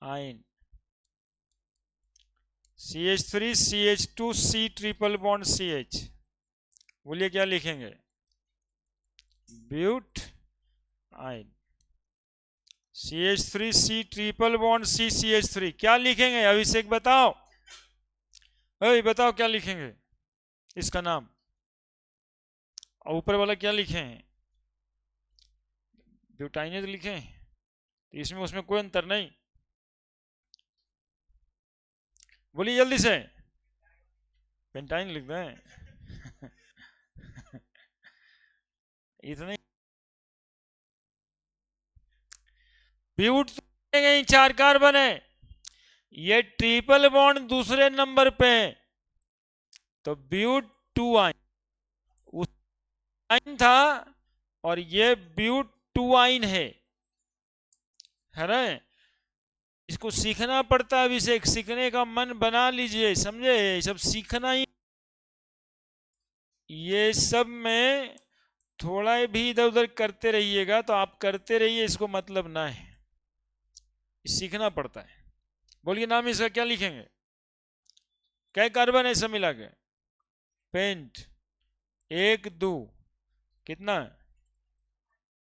आइन। CH3CH2C ट्रिपल बॉन्ड CH, बोलिए क्या लिखेंगे? ब्यूट आइन। CH3C ट्रिपल बॉन्ड CCH3 क्या लिखेंगे? अभिषेक बताओ, अभी बताओ क्या लिखेंगे इसका नाम? और ऊपर वाला क्या लिखे हैं? ब्यूटाइनेज लिखे हैं, तो इसमें उसमें कोई अंतर नहीं। बोलिए जल्दी से, पेंटाइन लिख दें। इतने ब्यूट तो 4 कार्बन है, ये ट्रिपल बॉन्ड दूसरे नंबर पे है, तो ब्यूट 2 आइन, उस आइन था और ये ब्यूट 2 आइन है ना। इसको सीखना पड़ता है अभिषेक, सीखने का मन बना लीजिए, समझे? सब सीखना ही, ये सब में थोड़ा भी इधर उधर करते रहिएगा तो आप करते रहिए, इसको मतलब ना है, सीखना पड़ता है। बोलिए नाम इसका क्या लिखेंगे? क्या कार्बन है सब मिला के? पेंट 1 2 कितना?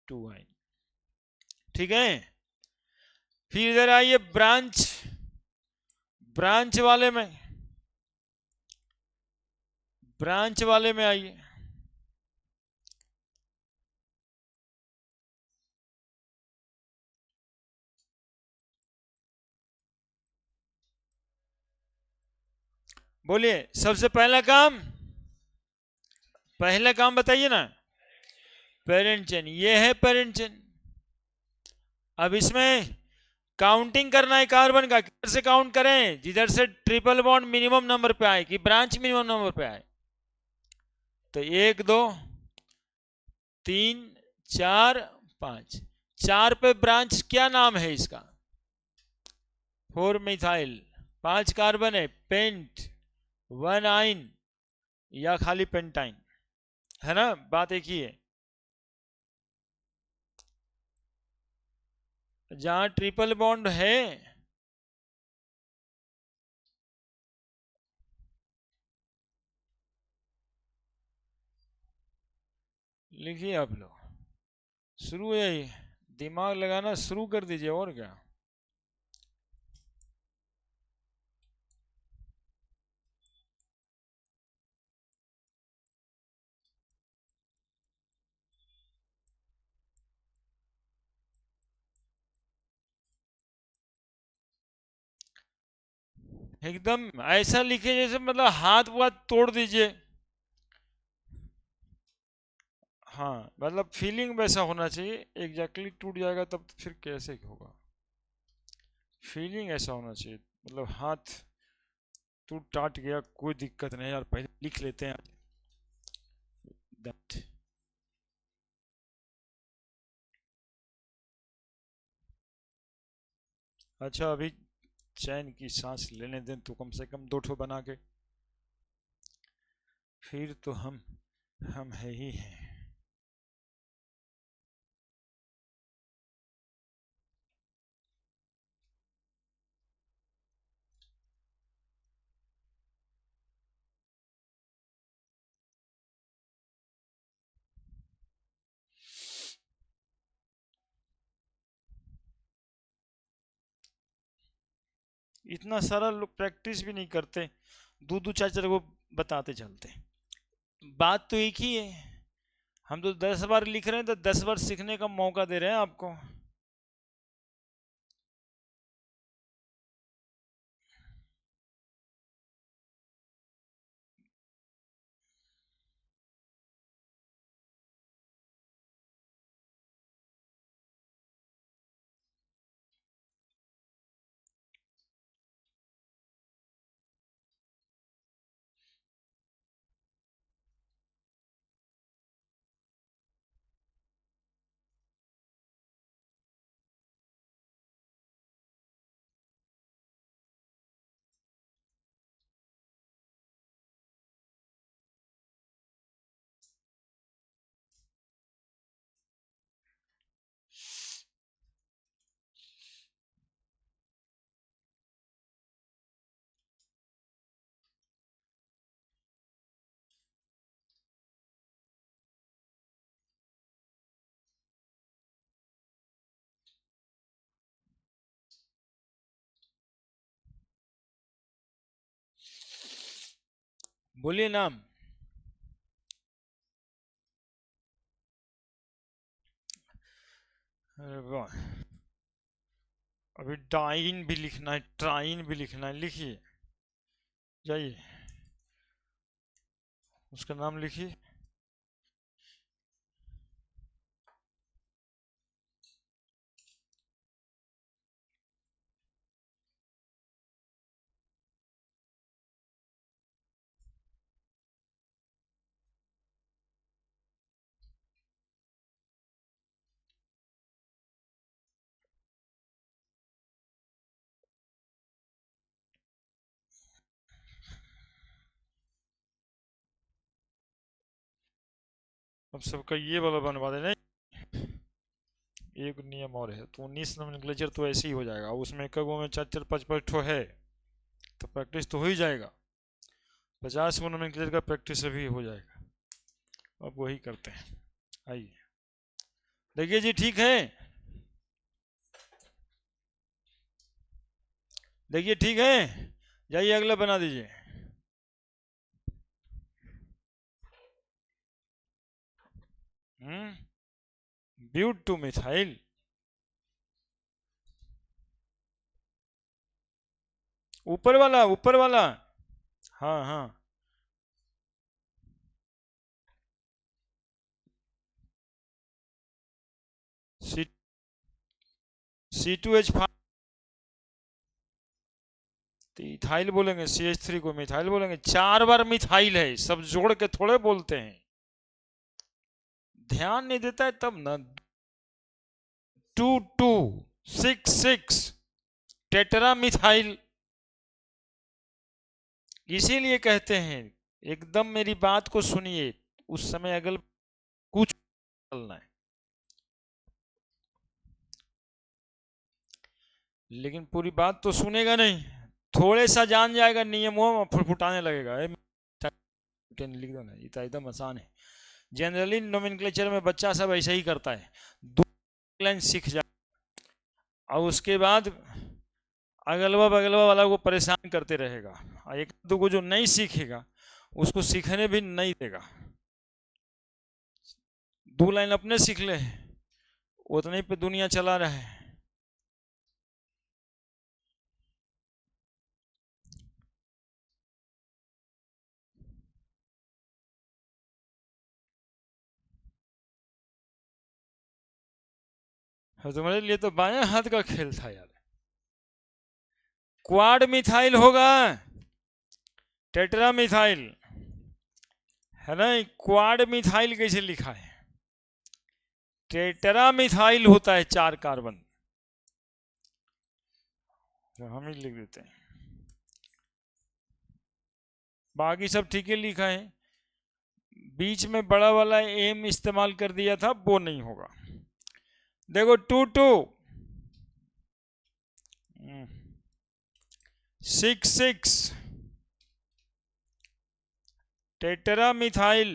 2 आइन, ठीक है। फिर इधर आइए ब्रांच, ब्रांच वाले में, ब्रांच वाले में आइए। बोलिए सबसे पहला काम बताइए ना। पेरेंट चेन, ये है पेरेंट चेन। अब इसमें काउंटिंग करना है कार्बन का, किधर से काउंट करें? जिधर से ट्रिपल बॉन्ड मिनिमम नंबर पे आए कि ब्रांच मिनिमम नंबर पे आए। तो 1 2 3 4 5, 4 पे ब्रांच क्या नाम है इसका? 4 मिथाइल, 5 कार्बन है, पेंट 1 आइन या खाली पेंटाइन, है ना? बात एक ही है। जहां ट्रिपल बॉन्ड है लिखिए आप लोग, शुरू है, दिमाग लगाना शुरू कर दीजिए, और क्या। एकदम ऐसा लिखे जैसे मतलब हाथ वाथ तोड़ दीजिए। हाँ मतलब फीलिंग वैसा होना चाहिए, एग्जैक्टली टूट जाएगा तब तो फिर कैसे होगा। फीलिंग ऐसा होना चाहिए, मतलब हाथ तू टाट गया, कोई दिक्कत नहीं यार, पहले लिख लेते हैं that। अच्छा अभी चैन की सांस लेने दें तो कम से कम 2 ठो बना के, फिर तो हम है ही हैं। इतना सारा लोग प्रैक्टिस भी नहीं करते, दो दो चार चार को बताते चलते। बात तो एक ही है, हम तो 10 बार लिख रहे हैं तो 10 बार सीखने का मौका दे रहे हैं आपको। बोलिए नाम। अरे वाह, अभी डाइन भी लिखना है, ट्राइन भी लिखना है, लिखिए जाइए, उसका नाम लिखिए। अब सबका ये वाला बनवा देना। एक नियम और है, तो 19 नोमेनक्लेचर तो ऐसे ही हो जाएगा, उसमें एक में 4 4 5 5 ठो है, तो प्रैक्टिस तो हो ही जाएगा। 50 को नोमेनक्लेचर का प्रैक्टिस अभी हो जाएगा। अब वही करते हैं, आइए देखिए जी, ठीक है, देखिए ठीक है, जाइए अगला बना दीजिए। ब्यूट टू मिथाइल, ऊपर वाला, ऊपर वाला, हाँ हाँ, C2H5, तो इथाइल बोलेंगे, CH3 को मिथाइल बोलेंगे, 4 बार मिथाइल है, सब जोड़ के थोड़े बोलते हैं, ध्यान नहीं देता है तब ना। 2266 टेट्रा मिथाइल, इसीलिए कहते हैं एकदम मेरी बात को सुनिए, उस समय अगर कुछ चलना है, लेकिन पूरी बात तो सुनेगा नहीं, थोड़े सा जान जाएगा नियमों में, फुटफुटाने लगेगा। लिख दो ना, ये तो एकदम आसान है। जनरली नोमेनक्लेचर में बच्चा सब ऐसे ही करता है, दो लाइन सीख जाए और उसके बाद अगलवा बगलवा वाला को परेशान करते रहेगा, और एक दो को जो नहीं सीखेगा उसको सीखने भी नहीं देगा। 2 लाइन अपने सीख ले, उतने पे दुनिया चला रहा है। तुम्हारे लिए तो बाएं हाथ का खेल था यार। क्वाड मिथाइल होगा, टेट्रा मिथाइल है ना, क्वाड मिथाइल कैसे लिखा है? टेट्रा मिथाइल होता है 4 कार्बन, तो हम ही लिख देते हैं, बाकी सब ठीक है लिखा है। बीच में बड़ा वाला एम इस्तेमाल कर दिया था, वो नहीं होगा। देखो 2 6 6 टेट्रा मिथाइल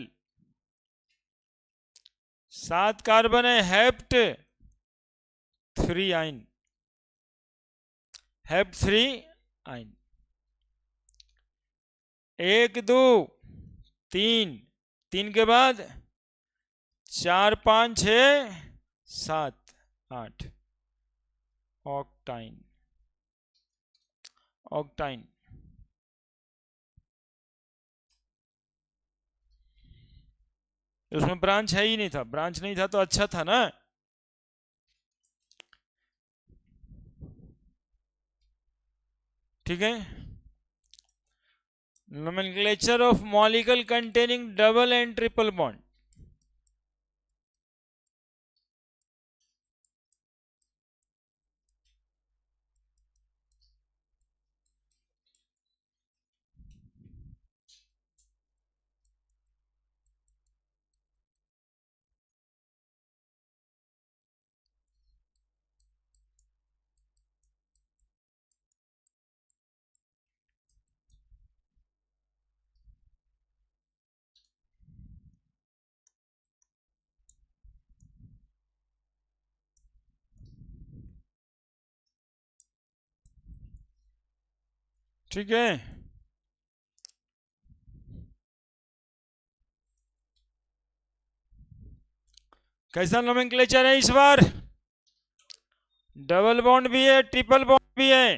7 कार्बन है, हेप्ट 3 आइन, हेप्ट 3 आइन। 1 2 3, 3 के बाद 4 5 6 7 8 ऑक्टाइन, ऑक्टाइन। उसमें ब्रांच है ही नहीं था, ब्रांच नहीं था तो अच्छा था ना। ठीक है। Nomenclature of molecule containing double and triple bond. ठीक है। कैसा नोमेनक्लेचर है इस बार? डबल बॉन्ड भी है, ट्रिपल बॉन्ड भी है।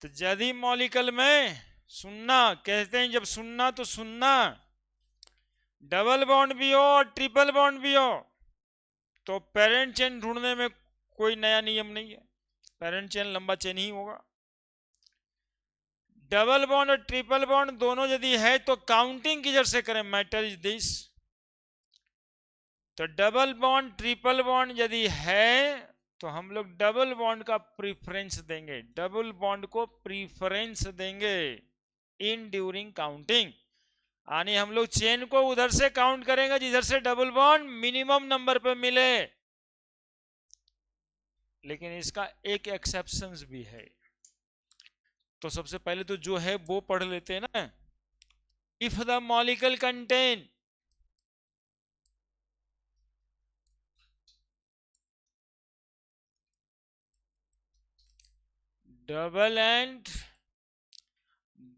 तो यदि मॉलिक्यूल में सुनना कहते हैं, जब सुनना तो सुनना, डबल बॉन्ड भी हो और ट्रिपल बॉन्ड भी हो, तो पेरेंट चेन ढूंढने में कोई नया नियम नहीं है, पेरेंट चेन लंबा चेन ही होगा। डबल बॉन्ड और ट्रिपल बॉन्ड दोनों यदि है तो काउंटिंग किधर से करें? Matter is this. तो डबल बॉन्ड ट्रिपल बॉन्ड यदि है तो हम लोग डबल बॉन्ड का प्रीफरेंस देंगे, डबल बॉन्ड को प्रीफरेंस देंगे इन ड्यूरिंग काउंटिंग। यानी हम लोग चेन को उधर से काउंट करेंगे जिधर से डबल बॉन्ड मिनिमम नंबर पे मिले। लेकिन इसका एक एक्सेप्शंस भी है। तो सबसे पहले तो जो है वो पढ़ लेते हैं ना। If the molecule contain double and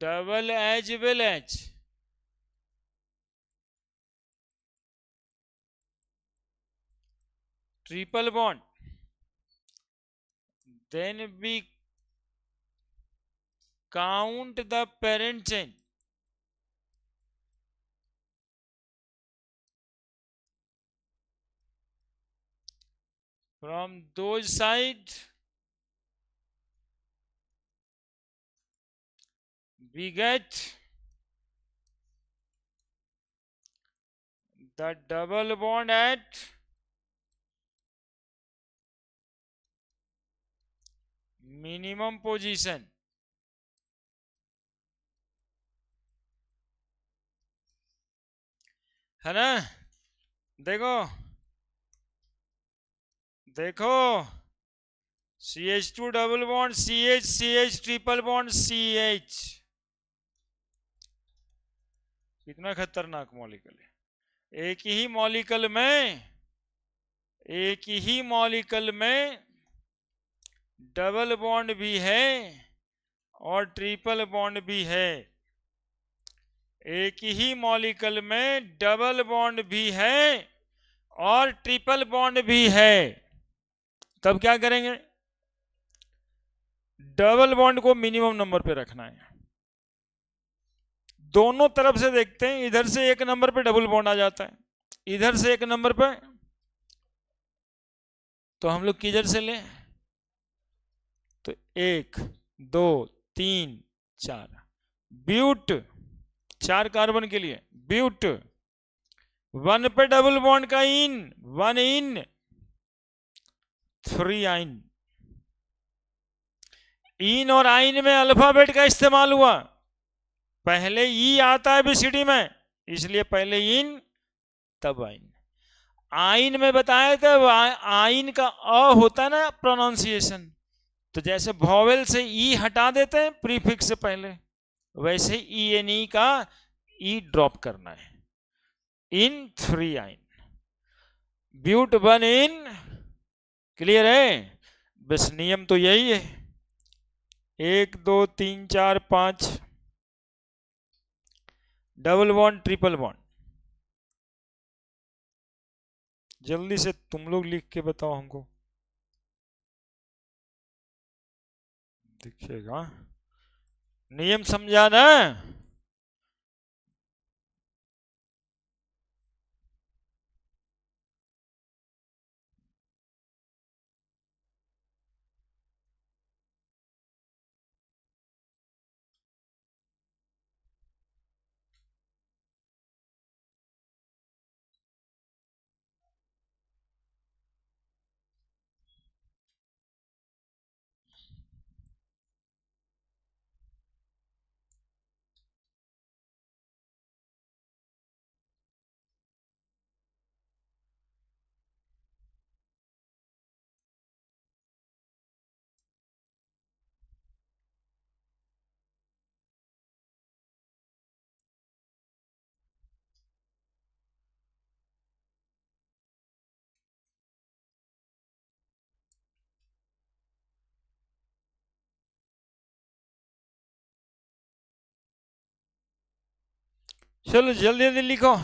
double as well as triple bond, then we count the parent chain from those side we get the double bond at minimum position। है ना? देखो देखो, CH2 double bond CH, CH triple bond CH, कितना खतरनाक molecule है। एक ही molecule में, एक ही मॉलिक्यूल में डबल बॉन्ड भी है और ट्रिपल बॉन्ड भी है। एक ही मॉलिक्यूल में डबल बॉन्ड भी है और ट्रिपल बॉन्ड भी है। तब क्या करेंगे? डबल बॉन्ड को मिनिमम नंबर पे रखना है। दोनों तरफ से देखते हैं, इधर से एक नंबर पे डबल बॉन्ड आ जाता है, इधर से एक नंबर पे, तो हम लोग किधर से लें? तो 1 2 3 4, ब्यूट 4 कार्बन के लिए ब्यूट, 1 पे डबल बॉन्ड का इन, 1 इन, 3 आइन। इन और आइन में अल्फाबेट का इस्तेमाल हुआ, पहले ई आता है बीसीडी में, इसलिए पहले इन तब आइन। आइन में बताया था आइन का अ होता है ना प्रोनाउंसिएशन, तो जैसे वॉवेल से ई हटा देते हैं प्रीफिक्स से पहले, वैसे ई एन ई का ई ड्रॉप करना है। इन 3 आइन, ब्यूट 1 इन, क्लियर है? बस नियम तो यही है, 1 2 3 4 5 डबल बॉन्ड ट्रिपल बॉन्ड। जल्दी से तुम लोग लिख के बताओ हमको, दिखेगा नियम समझा ना? चलो जल्दी जल्दी लिखो।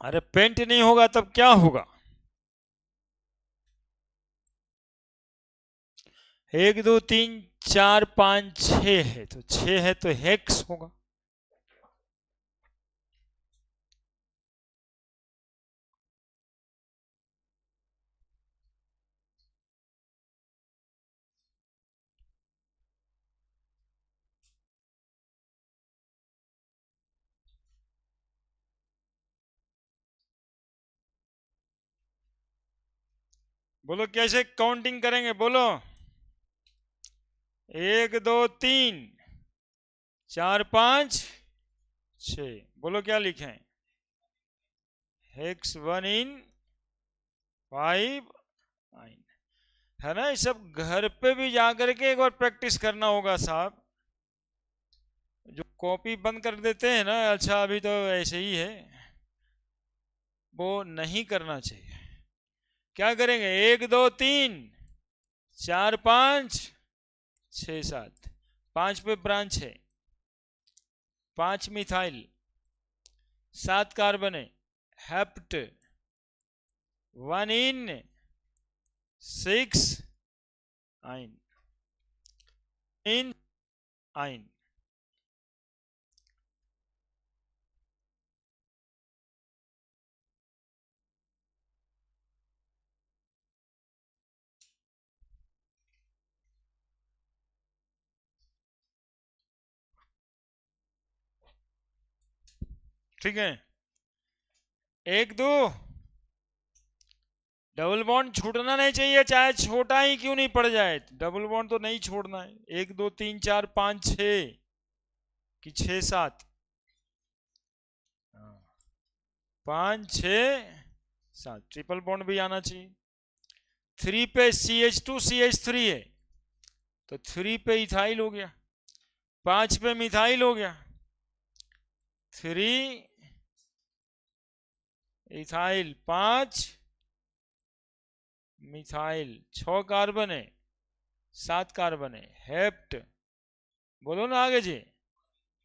अरे पेंट नहीं होगा तब क्या होगा? 1 2 3 4 5 6 है, तो 6 है तो हेक्स होगा। बोलो कैसे काउंटिंग करेंगे, बोलो। 1 2 3 4 5 6, बोलो क्या लिखें? हेक्स 1 इन 5 आइन, है ना? ये सब घर पे भी जाकर के एक बार प्रैक्टिस करना होगा साहब। जो कॉपी बंद कर देते हैं ना, अच्छा अभी तो ऐसे ही है, वो नहीं करना चाहिए। क्या करेंगे? 1 2 3 4 5 6 7, 5 पे ब्रांच है, 5 मिथाइल, 7 कार्बन है, हेप्ट, 1 इन 6 आइन, इन आइन। ठीक है, 1 2 डबल बॉन्ड छूटना नहीं चाहिए, चाहे छोटा ही क्यों नहीं पड़ जाए, डबल बॉन्ड तो नहीं छोड़ना है। 1 2 3 4 5 6 कि 6 7, 5 6 7, ट्रिपल बॉन्ड भी आना चाहिए। 3 पे CH2 CH3 है, तो 3 पे इथाइल हो गया, 5 पे मिथाइल हो गया, 3 इथाइल, 5 मिथाइल, 6 कार्बन है, 7 कार्बन है, हेप्ट, बोलो ना आगे जी,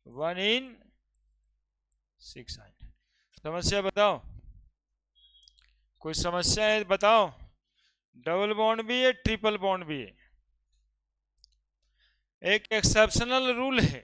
1 in 6 समस्या बताओ, कोई समस्या है बताओ। डबल बॉन्ड भी है, ट्रिपल बॉन्ड भी है। एक एक्सेप्शनल रूल है,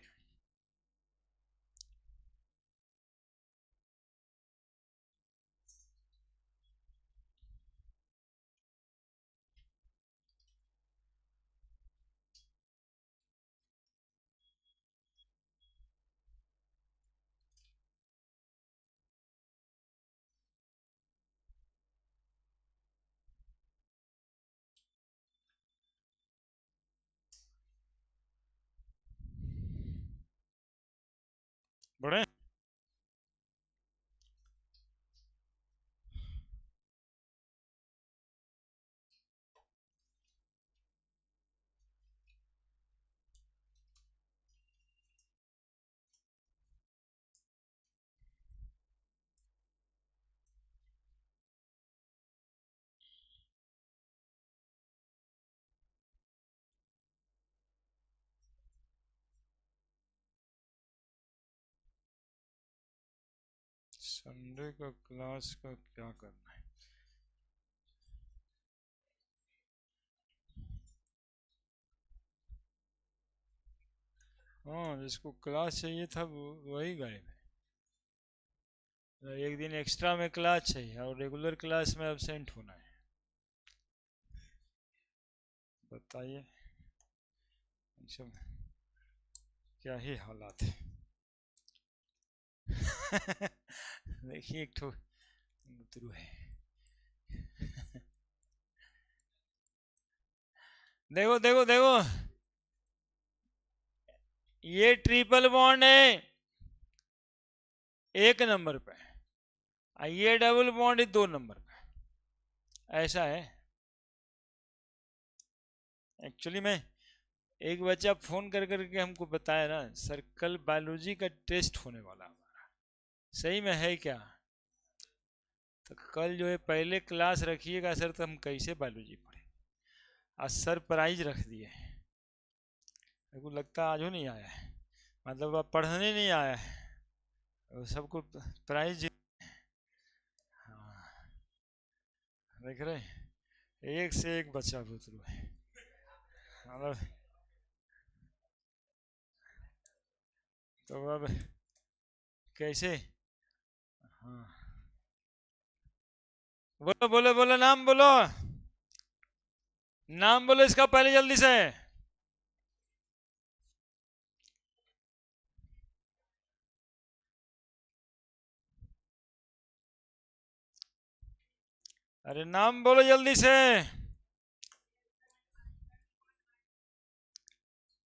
बड़े संडे का क्लास का क्या करना है? हाँ, जिसको क्लास चाहिए था वही गायब है। एक दिन एक्स्ट्रा में क्लास चाहिए और रेगुलर क्लास में एब्सेंट होना है। बताइए सब क्या ही हालात है। देखिए एक ठो बुतरू है। देखो देखो देखो, ये ट्रिपल बॉन्ड है 1 नंबर पे, ये डबल बॉन्ड 2 नंबर पे। ऐसा है एक्चुअली में। एक बच्चा फोन कर करके हमको बताया ना, सर कल बायोलॉजी का टेस्ट होने वाला हमारा। सही में है क्या? तो कल जो है पहले क्लास रखिएगा सर, तो हम कैसे बायोलॉजी पढ़े। आज सर प्राइज रख दिए, मेरे को लगता है आज वो नहीं आया है, मतलब अब पढ़ने नहीं आया है, सबको प्राइज। हाँ, देख रहे एक से एक बच्चा बुतरू है, मतलब तो अब कैसे। हाँ, बोलो बोलो बोलो, नाम बोलो, नाम बोलो इसका पहले जल्दी से। अरे नाम बोलो जल्दी से।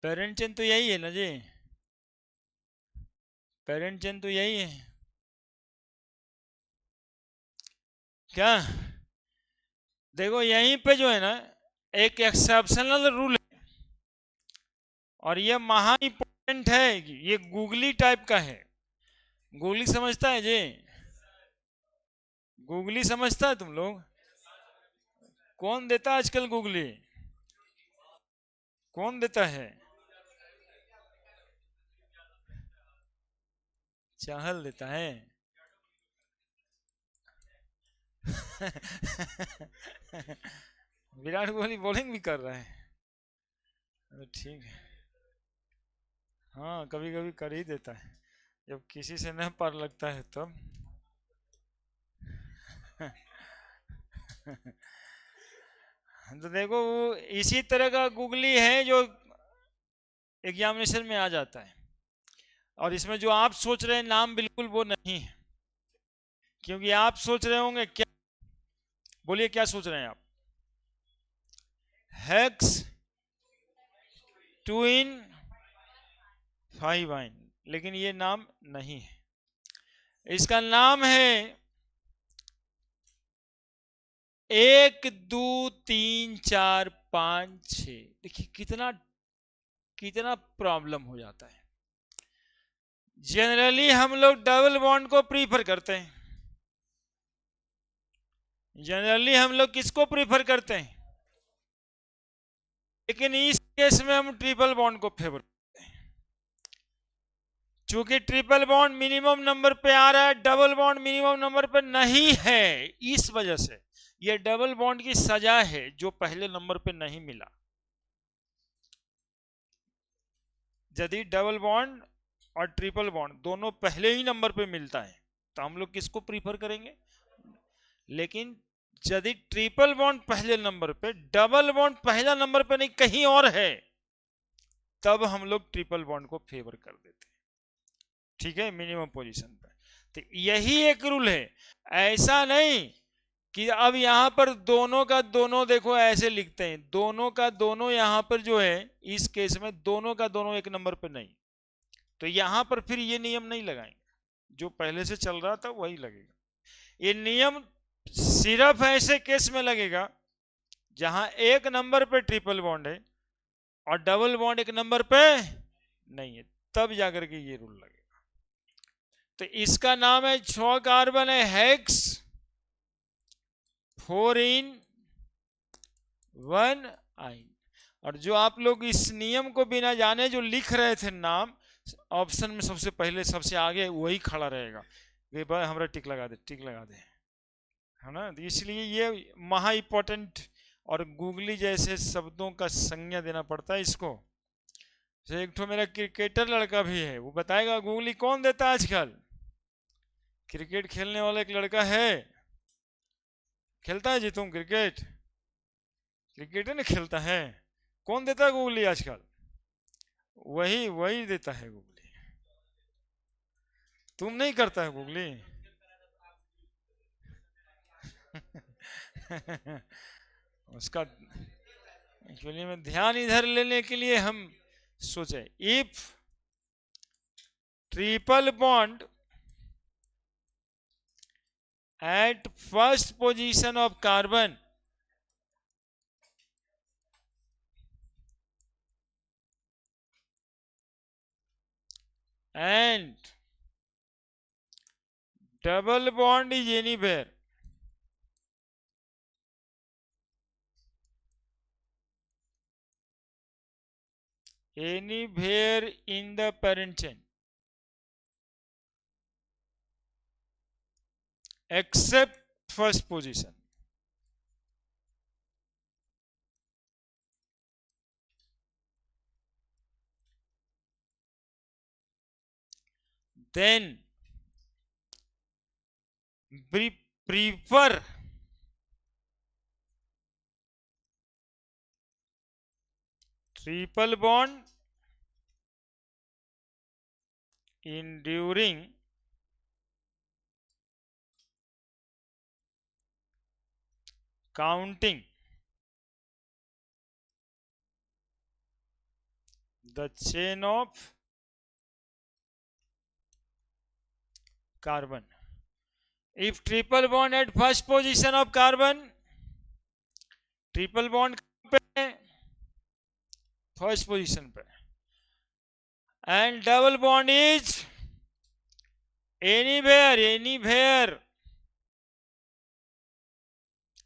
पेरेंट चिन्ह तो यही है ना जी, पेरेंट चिन्ह तो यही है क्या? देखो यहीं पे जो है ना एक एक्सेप्शनल रूल है, और ये महा इंपॉर्टेंट है। ये गूगली टाइप का है। गूगली समझता है जी? गूगली समझता है तुम लोग? कौन देता है आजकल गूगली? कौन देता है? चाहल देता है। विराट कोहली बॉलिंग भी कर रहा है? ठीक है। हाँ, कभी कभी कर ही देता है, जब किसी से न पार लगता है तब। तो देखो वो इसी तरह का गूगली है जो एग्जामिनेशन में आ जाता है, और इसमें जो आप सोच रहे हैं नाम बिल्कुल वो नहीं है। क्योंकि आप सोच रहे होंगे क्या, बोलिए क्या सोच रहे हैं आप? हेक्स 2 in 5 लेकिन ये नाम नहीं है, इसका नाम है 1 2 3 4 5 6। देखिए कितना कितना प्रॉब्लम हो जाता है। जनरली हम लोग डबल बॉन्ड को प्रीफर करते हैं, जनरली हम लोग किसको प्रीफर करते हैं, लेकिन इस केस में हम ट्रिपल बॉन्ड को फेवर करते हैं। चूंकि ट्रिपल बॉन्ड मिनिमम नंबर पे आ रहा है, डबल बॉन्ड मिनिमम नंबर पे नहीं है, इस वजह से ये डबल बॉन्ड की सजा है जो पहले नंबर पे नहीं मिला। यदि डबल बॉन्ड और ट्रिपल बॉन्ड दोनों पहले ही नंबर पे मिलता है तो हम लोग किसको प्रीफर करेंगे। लेकिन यदि ट्रिपल बॉन्ड पहले नंबर पे, डबल बॉन्ड पहला नंबर पे नहीं कहीं और है, तब हम लोग ट्रिपल बॉन्ड को फेवर कर देते हैं, ठीक है, मिनिमम पोजीशन पे। तो यही एक रूल है, ऐसा नहीं कि अब यहां पर दोनों का दोनों देखो ऐसे लिखते हैं, दोनों का दोनों यहां पर जो है इस केस में दोनों का दोनों एक नंबर पे नहीं, तो यहां पर फिर ये नियम नहीं लगाएंगे, जो पहले से चल रहा था वही लगेगा। ये नियम सिर्फ ऐसे केस में लगेगा जहां एक नंबर पे ट्रिपल बॉन्ड है और डबल बॉन्ड एक नंबर पे नहीं है, तब जाकर के ये रूल लगेगा। तो इसका नाम है 6 कार्बन है हेक्स 4 इन 1 आइन। और जो आप लोग इस नियम को बिना जाने जो लिख रहे थे नाम, ऑप्शन में सबसे पहले सबसे आगे वही खड़ा रहेगा, ये भाई हमारा टिक लगा दे, टिक लगा दे, है ना। तो इसलिए ये महा इंपॉर्टेंट और गूगली जैसे शब्दों का संज्ञा देना पड़ता है इसको। एक तो मेरा क्रिकेटर लड़का भी है, वो बताएगा गूगली कौन देता है आजकल। क्रिकेट खेलने वाला एक लड़का है, खेलता है जी तुम क्रिकेट, क्रिकेट है ना खेलता है, कौन देता है गूगली आजकल, वही वही देता है गूगली, तुम नहीं करता है गूगली। उसका एक्चुअली में ध्यान इधर लेने के लिए हम सोचे, if triple bond at first position of carbon and double bond is anywhere in the parent chain except first position, then prefer triple bond enduring counting the chain of carbon. If triple bond at first position of carbon, triple bond पे first position पे, and double bond is anywhere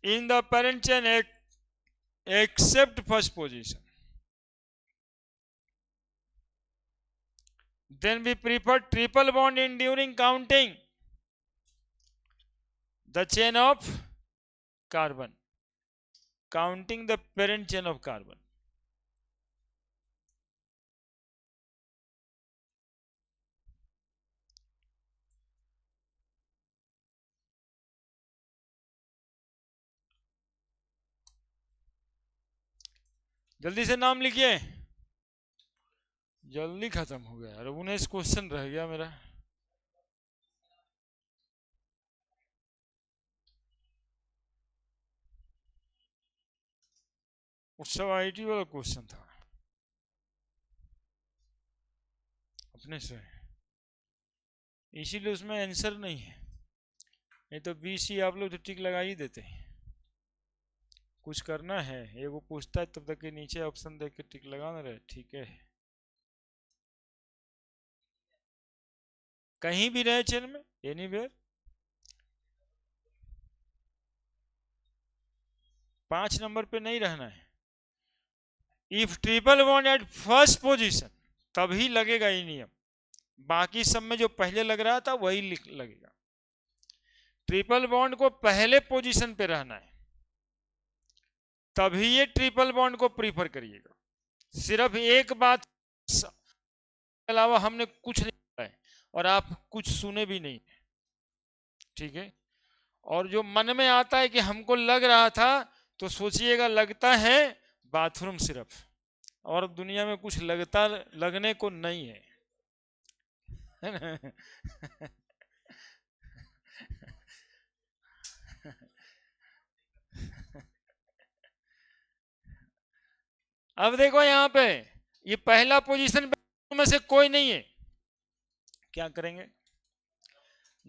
in the parent chain accept first position, then we prefer triple bond enduring counting the chain of carbon, counting the parent chain of carbon. जल्दी से नाम लिखिए, जल्दी खत्म हो गया यार, 19 क्वेश्चन रह गया मेरा। उस सब आईटी वाला क्वेश्चन था अपने से, इसीलिए उसमें आंसर नहीं है, नहीं तो बीसी आप लोग तो टिक लगा ही देते हैं। कुछ करना है, ये वो पूछता है तब तक के नीचे ऑप्शन देख के टिक लगाना रहे, ठीक है। कहीं भी रहे चेन में, एनीवेयर, 5 नंबर पे नहीं रहना है। If triple bond at first position, तभी लगेगा ये नियम, बाकी सब में जो पहले लग रहा था वही लगेगा। ट्रिपल बॉन्ड को पहले पोजीशन पे रहना है, तभी ये ट्रिपल बॉन्ड को प्रीफर करिएगा। सिर्फ एक बात के अलावा हमने कुछ नहीं बताया है और आप कुछ सुने भी नहीं, ठीक है। और जो मन में आता है कि हमको लग रहा था, तो सोचिएगा लगता है बाथरूम सिर्फ, और दुनिया में कुछ लगता लगने को नहीं है, है ना? अब देखो यहाँ पे ये पहला पोजीशन में से कोई नहीं है, क्या करेंगे?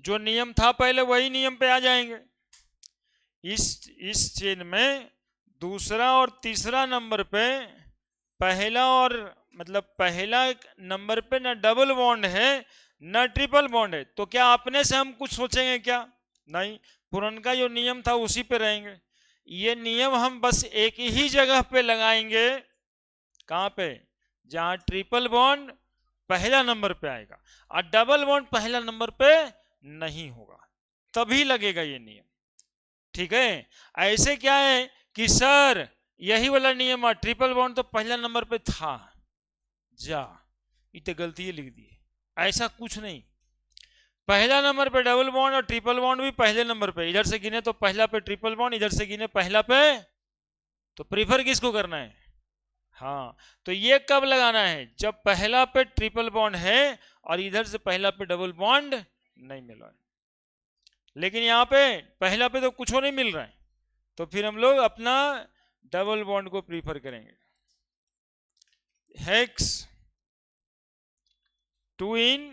जो नियम था पहले वही नियम पे आ जाएंगे। इस चेन में दूसरा और तीसरा नंबर पे पहला और मतलब पहला नंबर पे ना डबल बॉन्ड है ना ट्रिपल बॉन्ड है, तो क्या अपने से हम कुछ सोचेंगे क्या? नहीं, पुराना जो नियम था उसी पे रहेंगे। ये नियम हम बस एक ही जगह पे लगाएंगे, कहां पे? जहां ट्रिपल बॉन्ड पहला नंबर पे आएगा और डबल बॉन्ड पहला नंबर पे नहीं होगा, तभी लगेगा ये नियम, ठीक है। ऐसे क्या है कि सर यही वाला नियम है, ट्रिपल बॉन्ड तो पहला नंबर पे था, जा इतने गलती लिख दिए, ऐसा कुछ नहीं। पहला नंबर पे डबल बॉन्ड और ट्रिपल बॉन्ड भी पहले नंबर पे, इधर से गिने तो पहला पे ट्रिपल बॉन्ड, इधर से गिने पहला पे, तो प्रीफर किसको करना है? हाँ, तो ये कब लगाना है? जब पहला पे ट्रिपल बॉन्ड है और इधर से पहला पे डबल बॉन्ड नहीं मिल रहा है। लेकिन यहाँ पे पहला पे तो कुछ नहीं मिल रहा है, तो फिर हम लोग अपना डबल बॉन्ड को प्रीफर करेंगे। हेक्स 2 in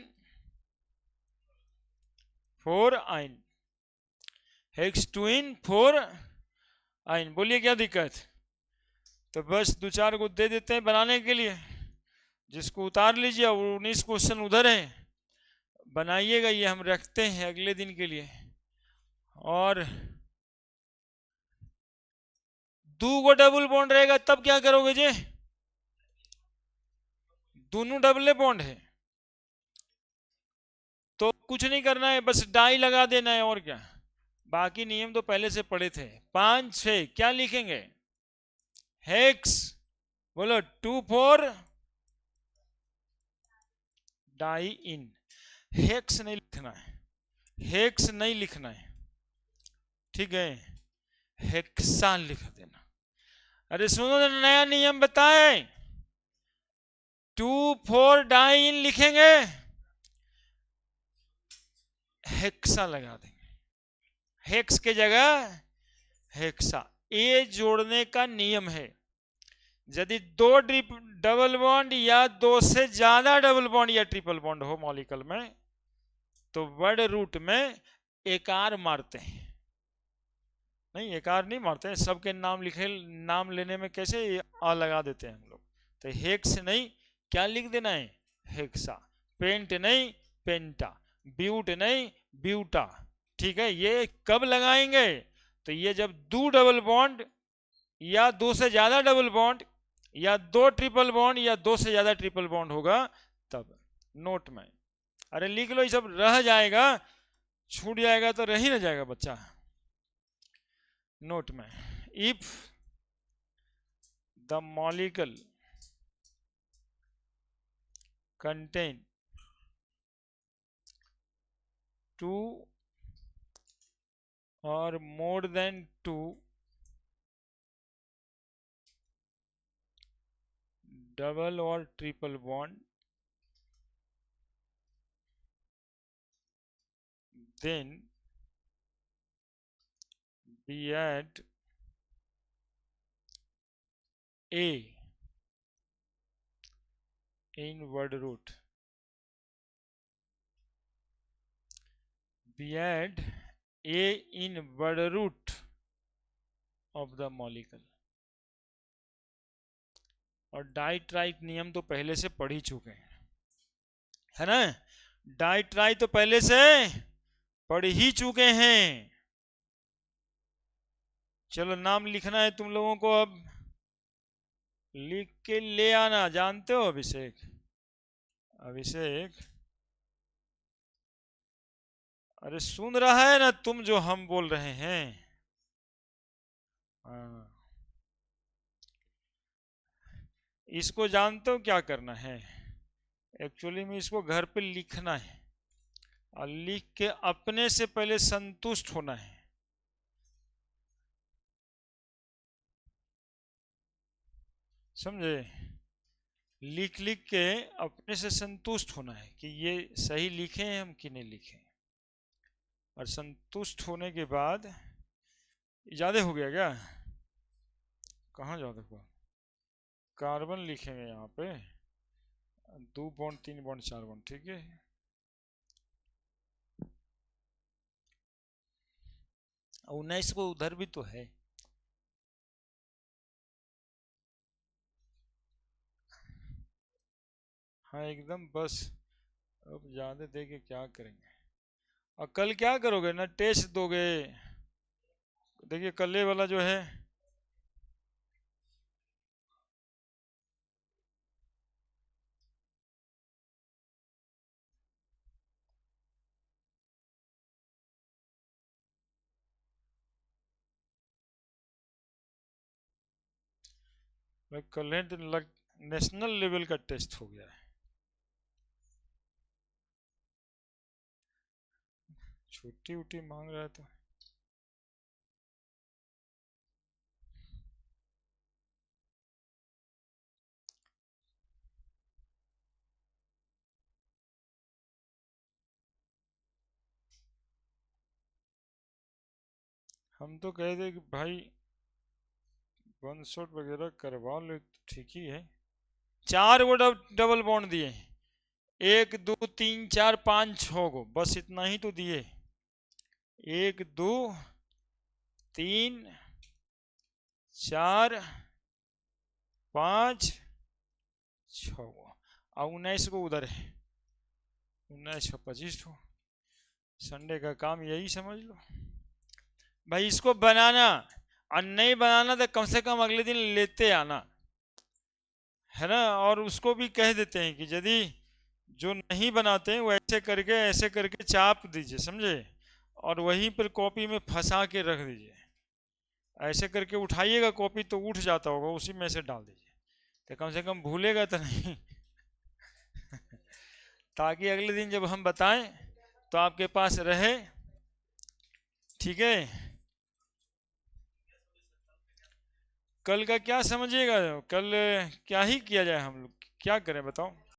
4 आइन, हेक्स 2 in 4 आइन, बोलिए क्या दिक्कत? तो बस 2-4 को दे देते हैं बनाने के लिए, जिसको उतार लीजिए, 19 क्वेश्चन उधर है, बनाइएगा, ये हम रखते हैं अगले दिन के लिए। और 2 को डबल बॉन्ड रहेगा तब क्या करोगे जी? दोनों डबल बॉन्ड है तो कुछ नहीं करना है, बस डाई लगा देना है, और क्या। बाकी नियम तो पहले से पढ़े थे। 5-6 क्या लिखेंगे? हेक्स, बोलो 2-4 डाई इन। हेक्स नहीं लिखना है, हेक्स नहीं लिखना है, ठीक है, हेक्सा लिख देना। अरे सुनो ना, नया नियम बताए, 2-4 डाई इन लिखेंगे, हेक्सा लगा देंगे, हेक्स के जगह हेक्सा। ए जोड़ने का नियम है, यदि 2 डबल बॉन्ड या 2 से ज्यादा डबल बॉन्ड या ट्रिपल बॉन्ड हो मॉलिक्यूल में, तो वर्ड रूट में एकार मारते हैं। नहीं, एकार नहीं मारते हैं, सबके नाम लिखे, नाम लेने में कैसे आ लगा देते हैं हम लोग। तो हेक्स नहीं, क्या लिख देना है? हेक्सा। पेंट नहीं, पेंटा। ब्यूट नहीं, ब्यूटा, ठीक है। ये कब लगाएंगे? तो ये जब 2 डबल बॉन्ड या 2 से ज्यादा डबल बॉन्ड या 2 ट्रिपल बॉन्ड या 2 से ज्यादा ट्रिपल बॉन्ड होगा तब। नोट में अरे लिख लो, ये सब रह जाएगा, छूट जाएगा तो रह ही न जाएगा बच्चा। नोट में, if the molecule contain 2 or more than 2 double or triple bond, then we add A in word root. We add A in word root of the molecule. और डाइट्राइट नियम तो पहले से पढ़ ही चुके हैं, है ना। डाइट्राइट तो पहले से पढ़ ही चुके हैं। चलो नाम लिखना है तुम लोगों को, अब लिख के ले आना। जानते हो अभिषेक? अभिषेक अरे सुन रहा है ना तुम जो हम बोल रहे हैं? हाँ। इसको जानते हो क्या करना है? एक्चुअली में इसको घर पे लिखना है, और लिख के अपने से पहले संतुष्ट होना है। समझे? लिख लिख के अपने से संतुष्ट होना है कि ये सही लिखे हैं हम कि नहीं लिखे। और संतुष्ट होने के बाद, ज्यादा हो गया क्या? कहाँ ज्यादा हुआ? कार्बन लिखेंगे यहाँ पे, 2 बॉन्ड 3 बॉन्ड 4 बॉन्ड, ठीक है। और 19 को उधर भी तो है। हाँ एकदम बस। अब ज्यादा दे के क्या करेंगे? और कल क्या करोगे ना, टेस्ट दोगे? देखिए कल ये वाला जो है, कल है नेशनल लेवल का टेस्ट हो गया है। छुट्टी उट्टी मांग रहा है तो। हम तो कह दे कि भाई वन शॉट वगैरह करवा ले तो ठीक ही है। 4 गो डबल बॉन्ड दिए, 1 2 3 4 5 6 गो, बस इतना ही तो दिए। 1 2 3 4 5 6 गो, और 19 को उधर है, 19 25 संडे का काम यही समझ लो भाई। इसको बनाना, और नहीं बनाना तो कम से कम अगले दिन लेते आना, है ना। और उसको भी कह देते हैं कि यदि जो नहीं बनाते हैं वो ऐसे करके चाप दीजिए, समझे, और वहीं पर कॉपी में फंसा के रख दीजिए। ऐसे करके उठाइएगा कॉपी तो उठ जाता होगा, उसी में से डाल दीजिए, तो कम से कम भूलेगा तो नहीं। ताकि अगले दिन जब हम बताएं तो आपके पास रहे, ठीक है। कल का क्या समझिएगा? कल क्या ही किया जाए, हम लोग क्या करें बताओ?